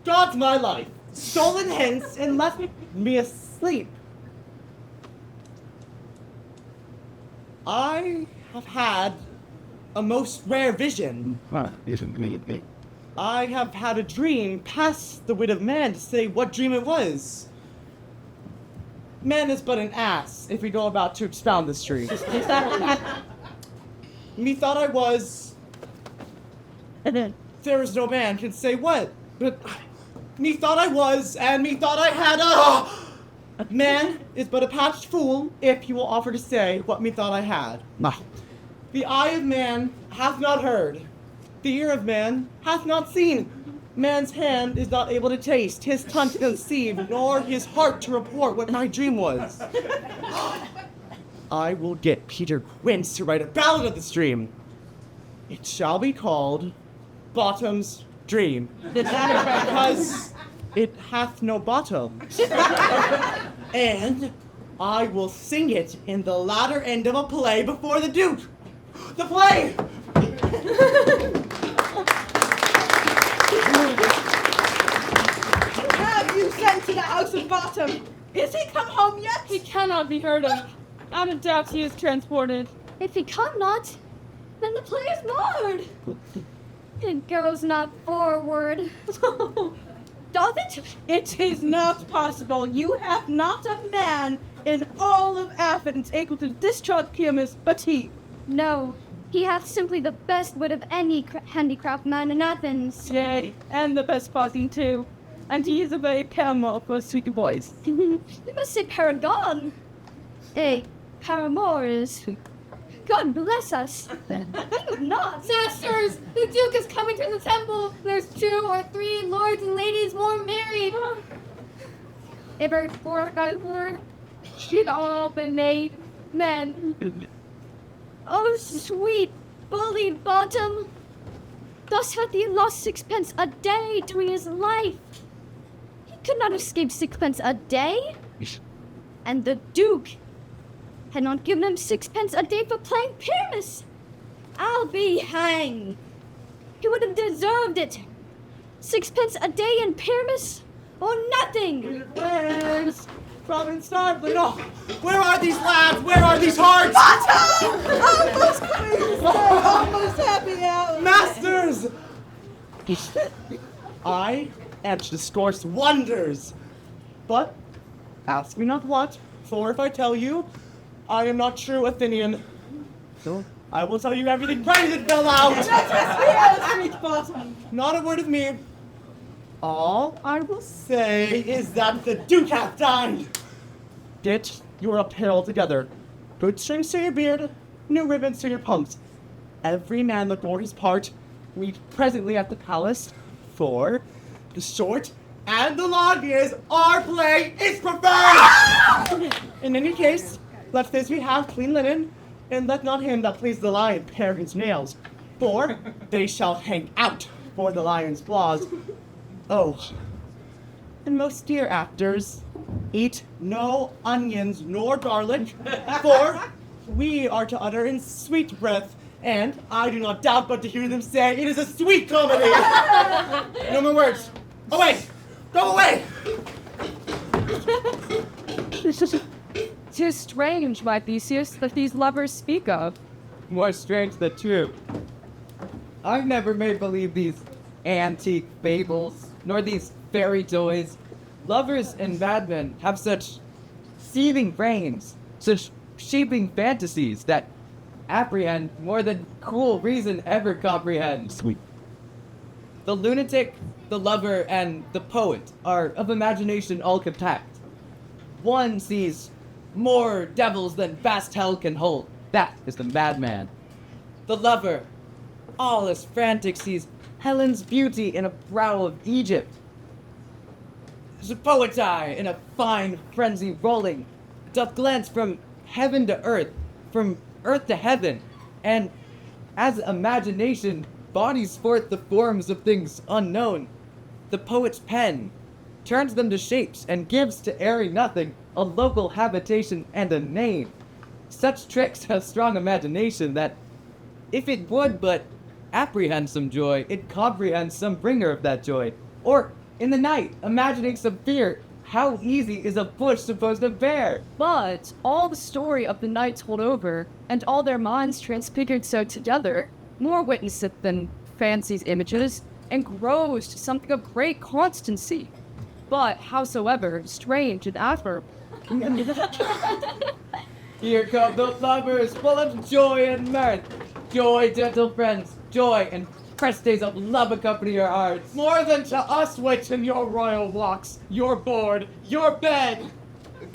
God's my life. Stolen hence and left me asleep. I have had a most rare vision. I have had a dream past the wit of man to say what dream it was. Man is but an ass if we go about to expound this dream. Methought I was. There is no man can say what, but methought I was, and methought I had a. Man is but a patched fool if he will offer to say what methought I had. The eye of man hath not heard. The ear of man hath not seen. Man's hand is not able to taste, his tongue to conceive, nor his heart to report what my dream was. I will get Peter Quince to write a ballad of this dream. It shall be called Bottom's Dream. Because it hath no bottom. And I will sing it in the latter end of a play before the Duke. The play! Have you sent to the house of Bottom? Is he come home yet? He cannot be heard of. Out of doubt he is transported. If he come not, then the play is marred. It goes not forward. Doth it? It is not possible. You have not a man in all of Athens able to discharge Pyramus but he. No, he hath simply the best wit of any handicraft man in Athens. Yea, and the best party too. And he is a very paramour for sweet voice. You must say paragon. Paramour is. God bless us. Not. Masters, the Duke is coming to the temple. There's 2 or 3 lords and ladies more married. Ever for she'd all been made men. Oh, sweet bullied Bottom. Thus hath he lost 6 pence a day during his life. He could not escape 6 pence a day. And the Duke had not given him 6 pence a day for playing Pyramus. I'll be hanged. He would have deserved it. 6 pence a day in Pyramus or nothing. Where's Robin Starveling? Oh, where are these lads? Where are these hearts? Bottom! Almost clean. Almost happy hour. Masters! I am to discourse wonders. But ask me not what, for if I tell you, I am not true Athenian. So I will tell you everything right as it fell out. Sweet Bottom. Not a word of me. All I will say is that the Duke hath dined. Get your apparel together. Good strings to your beard, new ribbons to your pumps. Every man look for his part. Meet presently at the palace, for the short and the long is our play is preferred. In any case, let this we have clean linen, and let not him that please the lion pare his nails, for they shall hang out for the lion's claws. Oh, and most dear actors, eat no onions nor garlic, for we are to utter in sweet breath, and I do not doubt but to hear them say it is a sweet comedy. No more words. Away! Go away! 'Tis strange, my Theseus, that these lovers speak of. More strange than true. I've never made believe these antique fables, nor these fairy toys. Lovers and madmen have such seething brains, such shaping fantasies that apprehend more than cruel reason ever comprehends. Sweet. The lunatic, the lover, and the poet are of imagination all compact. One sees more devils than vast hell can hold. That is the madman. The lover, all his frantic, sees Helen's beauty in a brow of Egypt. As a poet's eye in a fine frenzy rolling, doth glance from heaven to earth, from earth to heaven, and as imagination bodies forth the forms of things unknown, the poet's pen turns them to shapes and gives to airy nothing a local habitation and a name. Such tricks have strong imagination that, if it would but apprehend some joy, it comprehends some bringer of that joy. Or, in the night, imagining some fear, how easy is a bush supposed to bear? But all the story of the night told over, and all their minds transfigured so together, more witnesseth than fancy's images, and grows to something of great constancy. But howsoever strange and admirable. Here come the lovers, full of joy and mirth. Joy, gentle friends, joy and fresh days of love accompany your hearts. More than to us which in your royal walks, your board, your bed.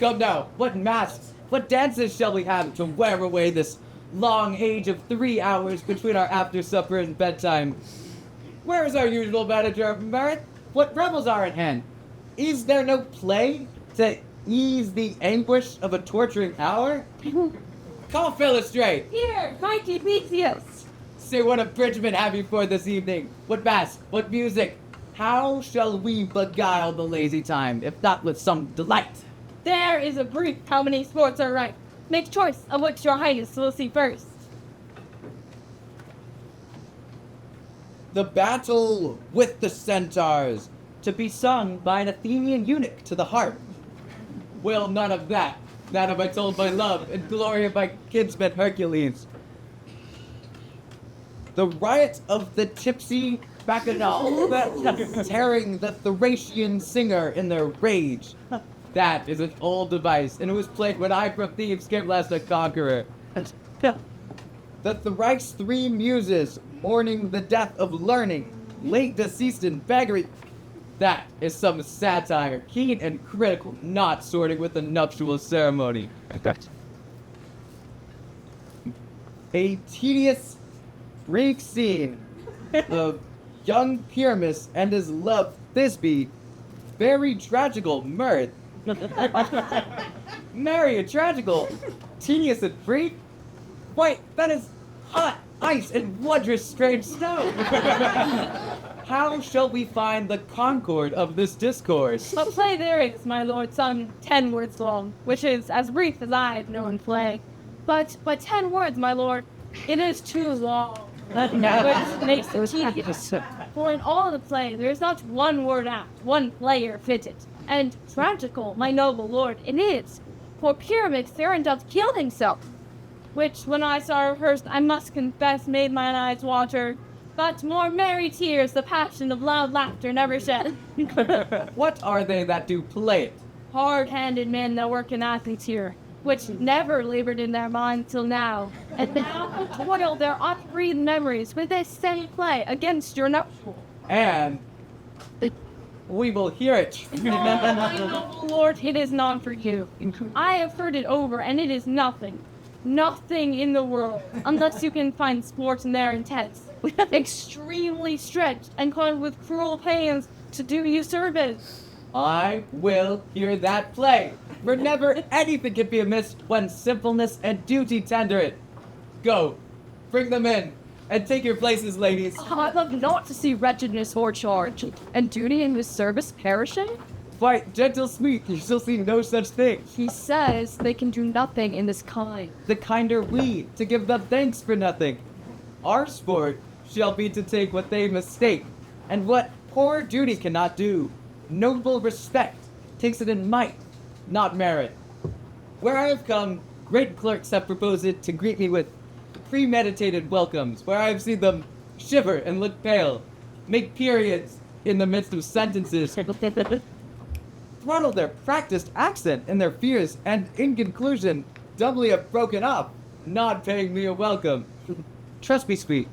Come now, what masks, what dances shall we have to wear away this long age of 3 hours between our after supper and bedtime? Where is our usual manager of mirth? What revels are at hand? Is there no play to ease the anguish of a torturing hour? Call Philostrate. Here, mighty Theseus. Say, what abridgment have you for this evening? What mass? What music? How shall we beguile the lazy time, if not with some delight? There is a brief how many sports are right. Make choice of which your highness will see first. The battle with the centaurs, to be sung by an Athenian eunuch to the harp. Will none of that. That have I told my love, and glory of my kinsman Hercules. The riot of the tipsy bacchanal, tearing the Thracian singer in their rage. That is an old device, and it was played when I from Thebes came last a conqueror. The thrice 3 muses, mourning the death of learning, late deceased in beggary. That is some satire, keen and critical, not sorting with the nuptial ceremony. A tedious, brief scene of young Pyramus and his love Thisbe, very tragical mirth. Merry and tragical, tedious and brief. Wait, that is hot ice and wondrous strange snow. How shall we find the concord of this discourse? A play there is, my lord, some 10 words long, which is as brief as I have known play. But 10 words, my lord, it is too long. Which makes it tedious. For in all the play, there is not one word apt, one player fitted. And tragical, my noble lord, it is. For Pyramus therein doth kill himself. Which, when I saw rehearsed, I must confess made mine eyes water. But more merry tears the passion of loud laughter never shed. What are they that do play it? Hard-handed men that work in Athens here, which never labored in their minds till now, and now toil their oft-breathed memories with this same play against your nuptial. And we will hear it. My noble lord, it is not for you. I have heard it over, and it is nothing. Nothing in the world, unless you can find sports in their intents, extremely stretched and caused with cruel pains to do you service. I will hear that play, for never anything can be amiss when simpleness and duty tender it. Go, bring them in, and take your places, ladies. I love not to see wretchedness o'ercharged, and duty in this service perishing. Why, gentle Smith, you shall see no such thing. He says they can do nothing in this kind. The kinder we, to give them thanks for nothing. Our sport shall be to take what they mistake, and what poor duty cannot do. Noble respect takes it in might, not merit. Where I have come, great clerks have proposed it to greet me with premeditated welcomes, where I have seen them shiver and look pale, make periods in the midst of sentences, throttle their practiced accent in their fears, and in conclusion, doubly have broken up, not paying me a welcome. Trust me, sweet,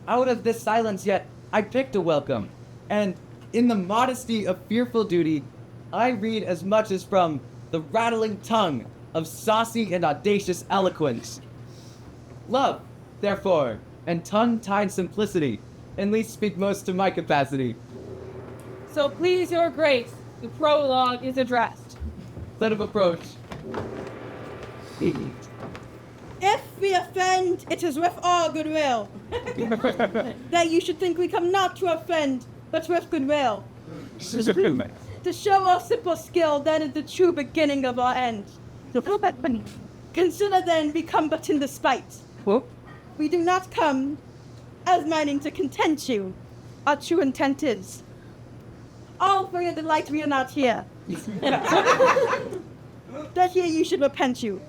out of this silence yet I picked a welcome, and in the modesty of fearful duty, I read as much as from the rattling tongue of saucy and audacious eloquence. Love, therefore, and tongue-tied simplicity, at least speak most to my capacity. So please your grace, the prologue is addressed. Let him approach. If we offend, it is with all goodwill. That you should think we come not to offend, but with goodwill. To show our simple skill, that is the true beginning of our end. Consider then we come but in despite. We do not come as minding to content you. Our true intent is, all for your delight we are not here. That here you should repent you.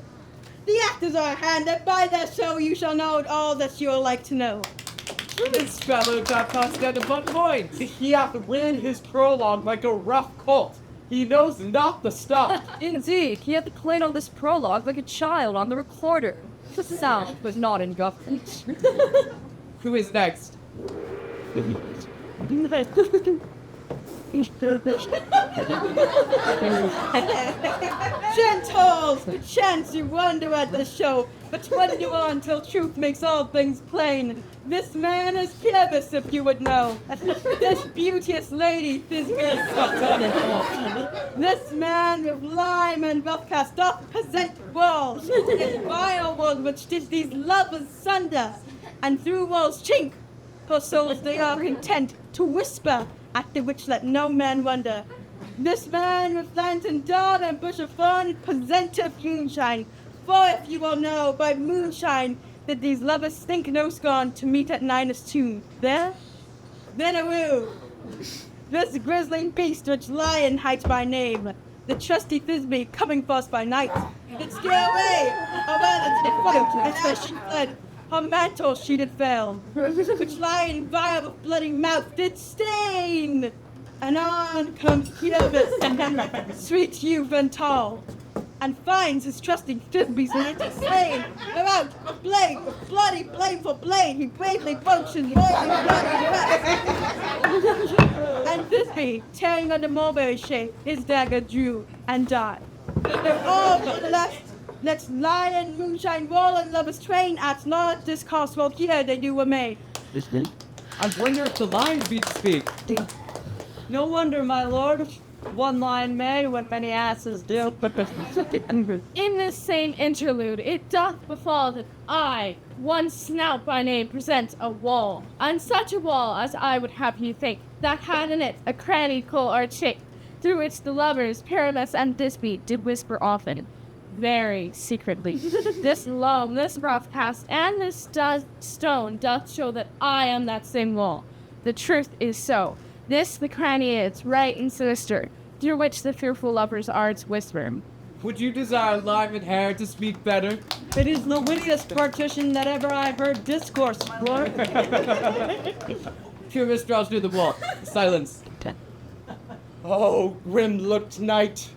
The actors are at hand, that by their show you shall know all that you are like to know. This fellow doth cost at a butt point. He hath ran his prologue like a rough colt. He knows not the stuff. Indeed, he had to play on this prologue like a child on the recorder. The sound was not in government. Who is next? Gentles, perchance you wonder at the show, but wonder on till truth makes all things plain. This man is Phoebus, if you would know. This beauteous lady, Thisbe. This man with lime and rough cast off present walls. This vile world which did these lovers sunder, and through walls chink, for souls they are content to whisper, at the which let no man wonder. This man with lantern dart and bush of fern presenteth moonshine. For if you will know by moonshine that these lovers think no scorn to meet at Ninus' tomb. There? Then awoo! This grisling beast which lion hides by name, the trusty Thisbe coming forth by night, did scare away, or rather did fight, and as she fled, her mantle she did fail, which lion vile with bloody mouth did stain. And on comes Phoebus, sweet youth and tall, and finds his trusty Thisbe's lantern slain. About with blade, with bloody blade for blade, he bravely broke his royal bloody breast. And Thisbe, tearing under mulberry shade, his dagger drew and died. If all but left, let's lion, moonshine, wall, and lovers train at large discourse while here they do were made. I wonder if the lions beat speak. No wonder, my lord. One lion may when many asses do. In this same interlude, it doth befall that I, one Snout by name, present a wall. On such a wall as I would have you think, that had in it a crannied hole or chink, through which the lovers, Pyramus and Thisbe, did whisper often, very secretly. This loam, this rough cast, and this stone doth show that I am that same wall. The truth is so. This the cranny is, right and sinister, through which the fearful lovers' arts whisper. Would you desire lime and hair to speak better? It is the wittiest partition that ever I heard discourse, my lord. Pyrrhus draws near the wall. Silence. Oh, grim-looked night.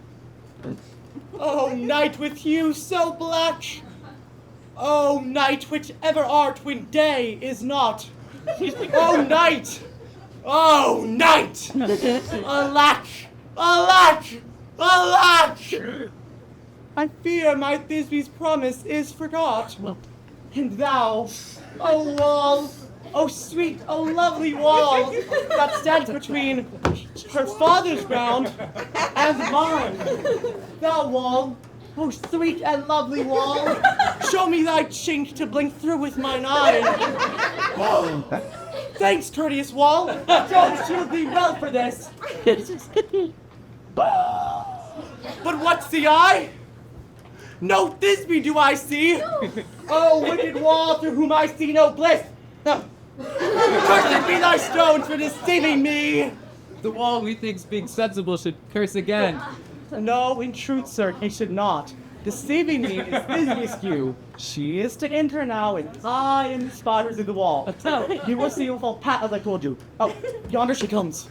Oh, night with hue so black. Oh, night which ever art when day is not. Oh, night. Oh, night! Alack! Alack! Alack! I fear my Thisbe's promise is forgot. And thou, oh wall, oh sweet, oh lovely wall, that stands between her father's ground and mine. Thou wall, oh sweet and lovely wall, show me thy chink to blink through with mine eye. Thanks, courteous wall. God shield thee well for this. But what's the eye? No Thisbe do I see. Oh, wicked wall through whom I see no bliss. Cursed be thy stones for deceiving me. The wall we think's being sensible should curse again. No, in truth, sir, he should not. Deceiving me is Thisbe's cue. She is to enter now, and I am the spotters of the wall. So, you will see a full pat as I told you. Oh, yonder she comes.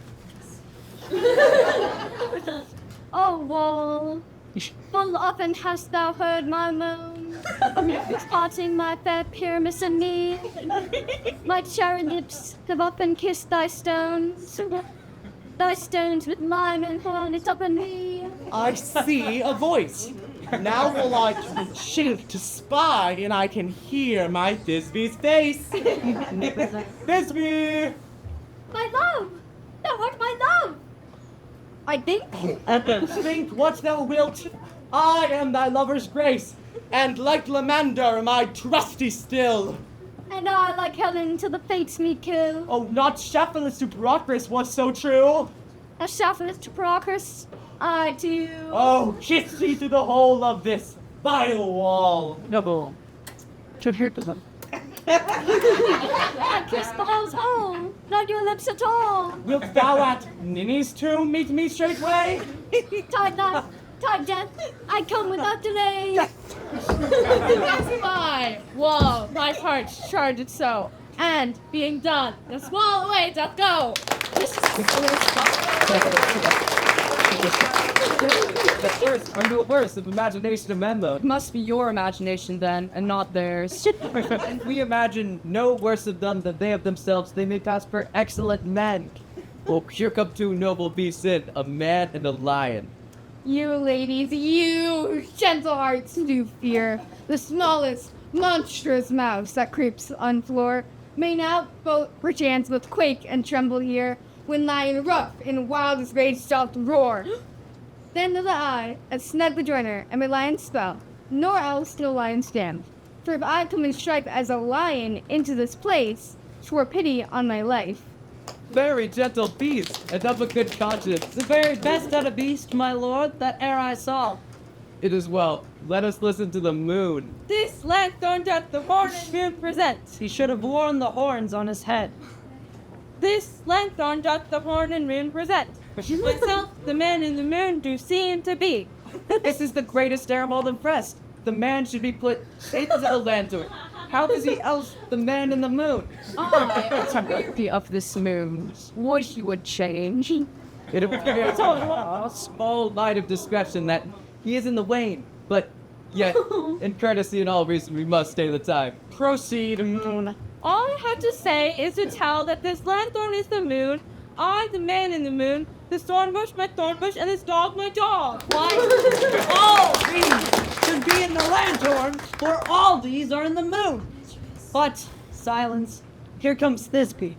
Oh, wall, full often hast thou heard my moan, spotting my fair Pyramus and me. My cherry lips have often kissed thy stones with lime and hornet upon me. I see a voice. Now will I chink to spy, and I can hear my Thisbe's face. Thisbe! My love! Thou art my love! I think. Think what thou wilt. I am thy lover's grace, and like Lamander am I trusty still. And I, like Helen, till the fates me kill. Oh, not Shapphilus to Procris was so true. A Shapphilus to Procris, I do. Oh, kiss thee through the whole of this vile wall. Double. To hear to them. I kiss the halls hole, not your lips at all. Wilt thou at Ninny's tomb meet me straightway? Tide life, tide death, I come without delay. My wall, my heart charged it so. And being done, the swall away doth go. The first or no worse of imagination of men, though. It must be your imagination then, and not theirs. And we imagine no worse of them than they of themselves. They may pass for excellent men. Well, here come two noble beasts in, a man and a lion. You ladies, you gentle hearts do fear. The smallest, monstrous mouse that creeps on floor may now both perchance both quake and tremble here, when lion rough in wildest rage doth roar. Then to the eye, a snug the joiner, and my lion spell, nor else no lion stand. For if I come and strike as a lion into this place, 'twere pity on my life. Very gentle beast, and of a good conscience. The very best of a beast, my lord, that e'er I saw. It is well. Let us listen to the moon. This lanthorn doth the horn and moon present. He should have worn the horns on his head. This lanthorn doth the horn and moon present. Myself, the man in the moon, do seem to be. This is the greatest air of all impressed. The man should be put into the lantern. How does he else the man in the moon? I be of this moon. Would you would change? It appears a small light of discretion that he is in the wane, but yet, in courtesy and all reason, we must stay the time. Proceed, moon. All I have to say is to tell that this lanthorn is the moon, I the man in the moon, this thorn bush my thorn bush, and this dog my dog. Why? All these should be in the lanthorn, for all these are in the moon. But, silence, here comes Thisbe.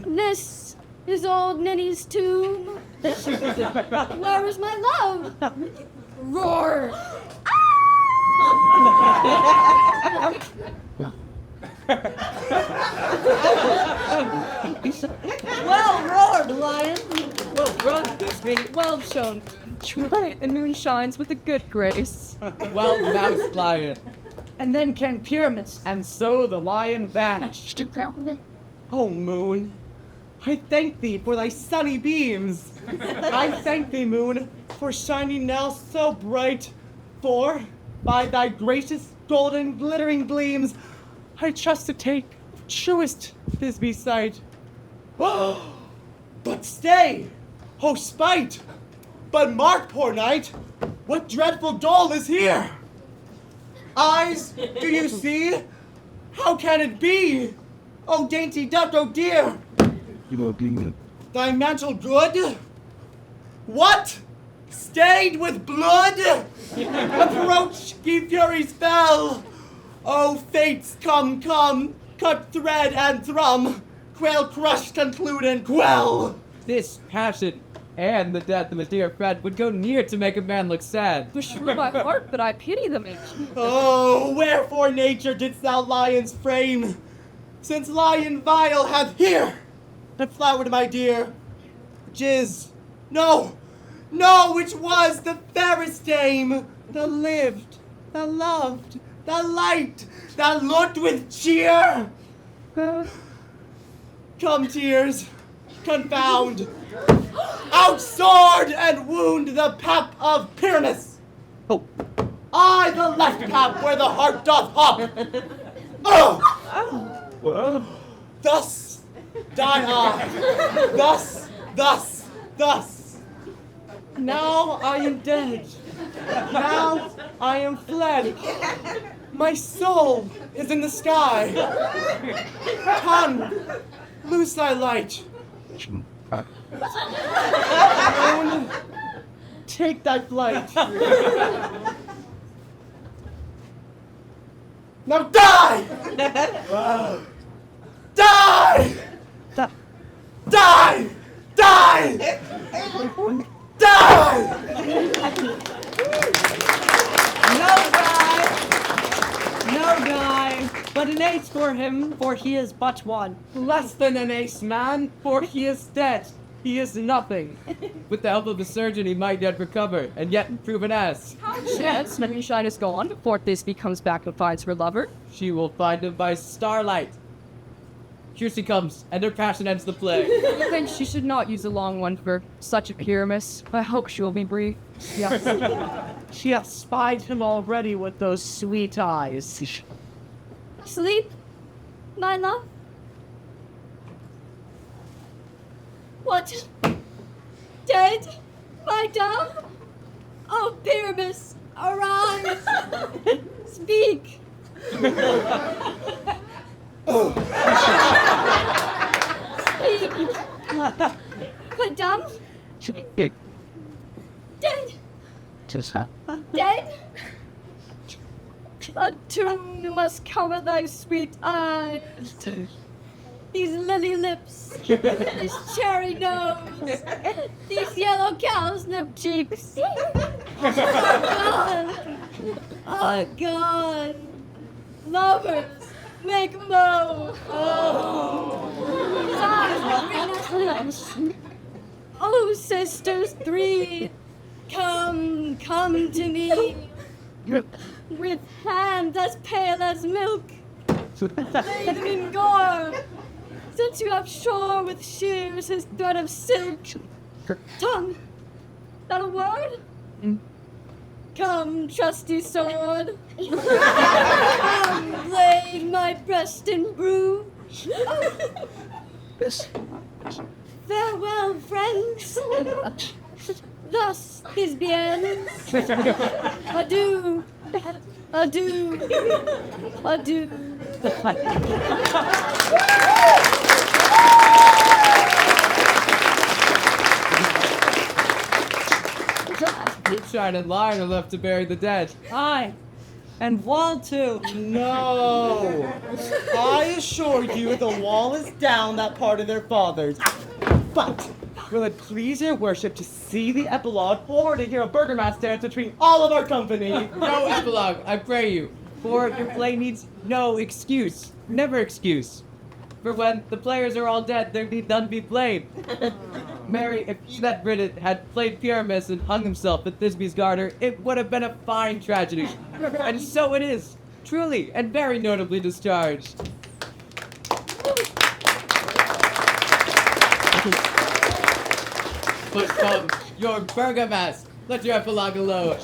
This is old Ninny's tomb. Where is my love? Roar! Well roared, lion. Well run, Thisbe. Well shown. Right, the moon shines with a good grace. Well moused, lion. And then came Pyramus. And so the lion vanished. Oh, moon, I thank thee for thy sunny beams. I thank thee, moon, for shining now so bright. For, by thy gracious golden glittering gleams, I trust to take truest Thisbe's sight. But stay, oh spite! But mark, poor knight, what dreadful doll is here? Eyes, do you see? How can it be? Oh, dainty duck, oh dear! Thy mantle good? What? Stained with blood? Approach, ye furies fell! Oh, fates, come, come, cut thread and thrum, quail crush, conclude and quell! This passion and the death of a dear friend would go near to make a man look sad. Beshrew my heart, but I pity the man. Oh, wherefore nature didst thou lions frame? Since lion vile hath here deflowered my dear, which is, no, which was the fairest dame, that lived, that loved, that liked, that looked with cheer. Come, tears, confound, out sword and wound the pap of Pyramus. Oh. I the left pap where the heart doth hop. Thus die I. Thus. Now I am dead. Now I am fled. My soul is in the sky. Tongue, loose thy light. Moon, take thy flight. Now die! Die! Da- Die! Die! Die! No die, but an ace for him, for he is but one. Less than an ace, man, for he is dead. He is nothing. With the help of a surgeon, he might yet recover, and yet prove an ass. How chance Moonshine is gone before Thisbe comes back and finds her lover? She will find him by starlight. Here she comes, and her passion ends the play. Then she should not use a long one for such a pyramus. I hope she will be brief. Yes. She has spied him already with those sweet eyes. Sleep, my love? What? Dead? My dove? Oh, Pyramus, arise! Speak! Speak! Madame? Dead? Dead? A tomb must cover thy sweet eyes. These lily lips, this cherry nose, these yellow cowslip cheeks. Oh God, lovers, make moan. Oh, sisters three, come to me, with hands as pale as milk. Lay them in gore, since you have shore with shears his thread of silk. Tongue, not a word? Come, trusty sword. Come, blade my breast and bruise. Farewell, friends. Thus is the end. Adieu. Adieu. Adieu. Moonshine and Lion are left to bury the dead. Aye. And wall too. No! I assure you the wall is down that part of their fathers. But will it please your worship to see the epilogue or to hear a burgermaster dance between all of our company? No epilogue, I pray you, for your play needs no excuse. Never excuse. For when the players are all dead, there need none be played. Mary, if he that writ it had played Pyramus and hung himself at Thisbe's garter, it would have been a fine tragedy. And so it is, truly and very notably discharged. But come, your burgomaster, let your epilogue alone.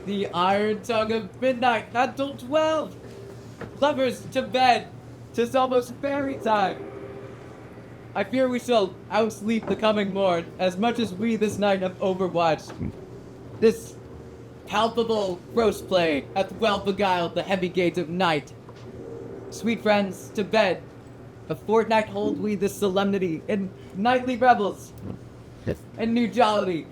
The iron tongue of midnight, not till 12. Lovers to bed, 'tis almost fairy time. I fear we shall outsleep the coming morn, as much as we this night have overwatched. This palpable gross play hath well beguiled the heavy gate of night. Sweet friends, to bed. A fortnight hold we this solemnity in nightly revels and new jollity.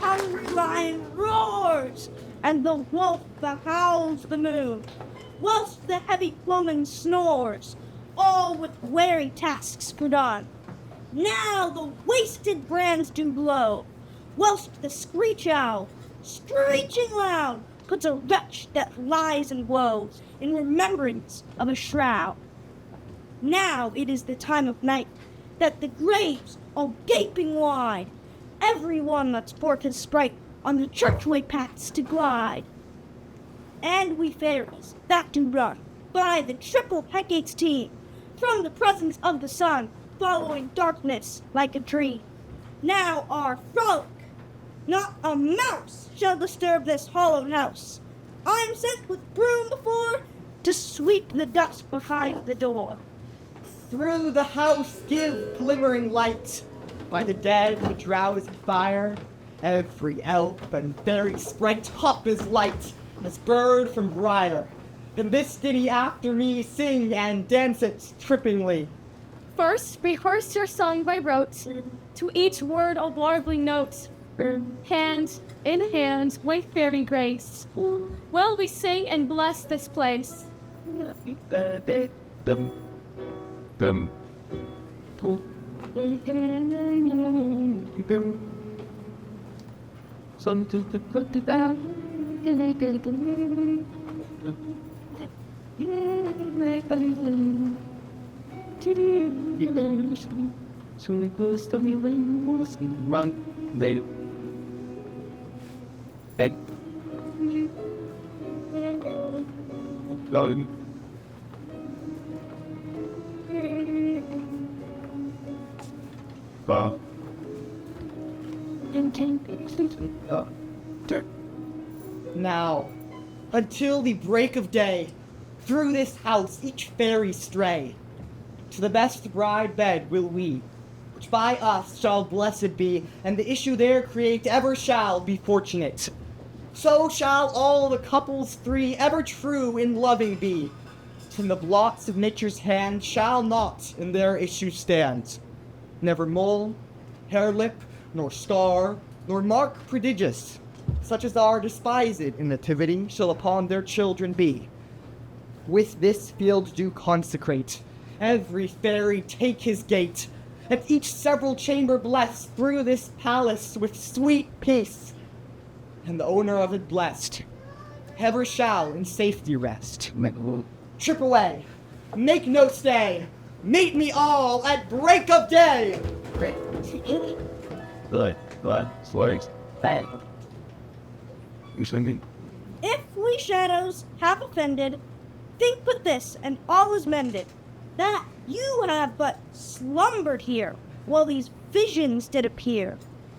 Hungry lion roars, and the wolf that howls the moon, whilst the heavy woman snores, all with weary tasks put on. Now the wasted brands do blow, whilst the screech owl, screeching loud, puts a wretch that lies in woes in remembrance of a shroud. Now it is the time of night, that the graves all gaping wide, everyone that's sport his sprite on the churchway paths to glide. And we fairies that do run by the triple Hecate's team, from the presence of the sun, following darkness like a dream. Now our frolic, not a mouse shall disturb this hallowed house. I am sent with broom before to sweep the dust behind the door. Through the house give glimmering light, by the dead the drowsy fire. Every elf and fairy sprite hop as light as bird from briar. Then this ditty after me sing and dance it trippingly. First, rehearse your song by rote, to each word a warbling note. Hand in hand, with fairy grace, will we sing and bless this place. Something to put it down. Soon it goes to me when run later. Hey. Going. Now, until the break of day, through this house each fairy stray. To the best bride bed will we, which by us shall blessed be, and the issue there create ever shall be fortunate. So shall all the couples three ever true in loving be. From the blots of nature's hand shall not in their issue stand. Never mole, hair lip, nor star, nor mark prodigious, such as are despised in nativity, shall upon their children be. With this field do consecrate, every fairy take his gate, and each several chamber bless through this palace with sweet peace, and the owner of it blessed, ever shall in safety rest. Trip away, make no stay, meet me all at break of day. Good, slaves. Bad. You singing? If we shadows have offended, think but this, and all is mended, that you have but slumbered here, while these visions did appear.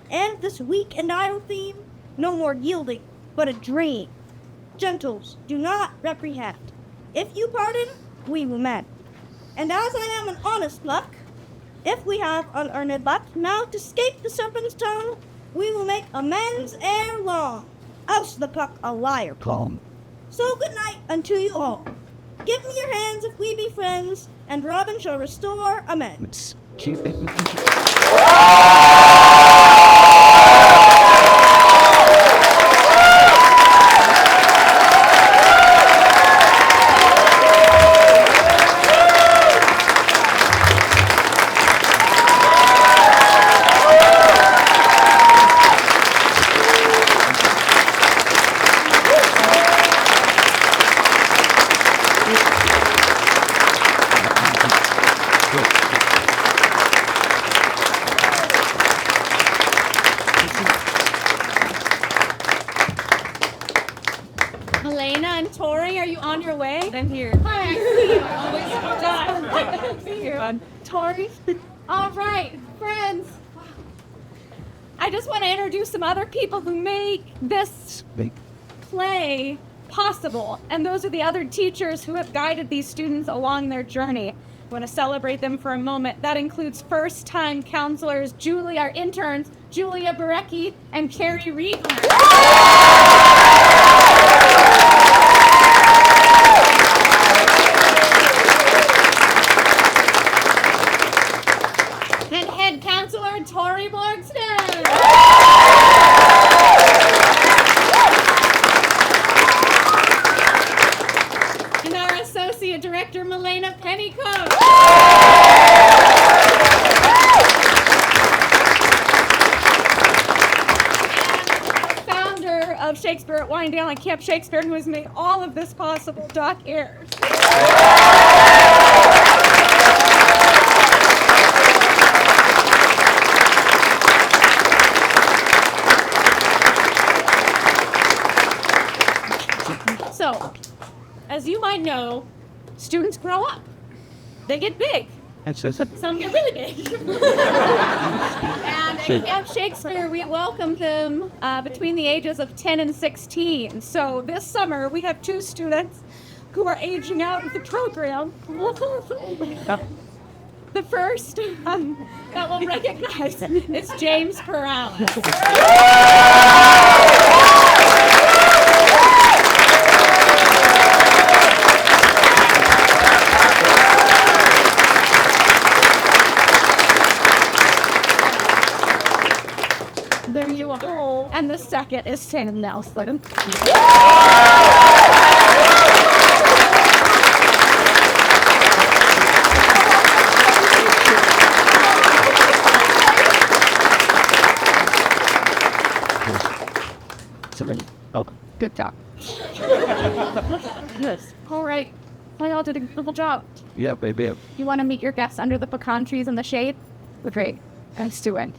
And this weak and idle theme, no more yielding, but a dream. Gentles, do not reprehend. If you pardon, we will mend. And as I am an honest luck, if we have unearned luck now to escape the serpent's tongue, we will make amends ere long, else the puck a liar Calm. So good night unto you all. Give me your hands if we be friends, and Robin shall restore amends. Keep it. Helena and Tori, are you on your way? I'm here. Hi, I see you. Tori? All right, friends. I just want to introduce some other people who make this play possible. And those are the other teachers who have guided these students along their journey. I want to celebrate them for a moment. That includes first-time counselors, our interns, Julia Barecki and Carrie Riegler. And head counselor Tori Borgston. And our associate director Milena Pennycoat. And the founder of Shakespeare at Winedale and Camp Shakespeare, who has made all of this possible, Doc Ayers. So, as you might know, students grow up. They get big. Some get really big. And at Camp Shakespeare, we welcome them between the ages of 10 and 16. So this summer, we have 2 students who are aging out of the program. The first that we'll recognize is James Perales. There you are. And the second is Sam Nelson. Oh, good job. Yes. All right. Well, y'all did a beautiful job. Yeah, baby. You want to meet your guests under the pecan trees in the shade? Great. Let's do it.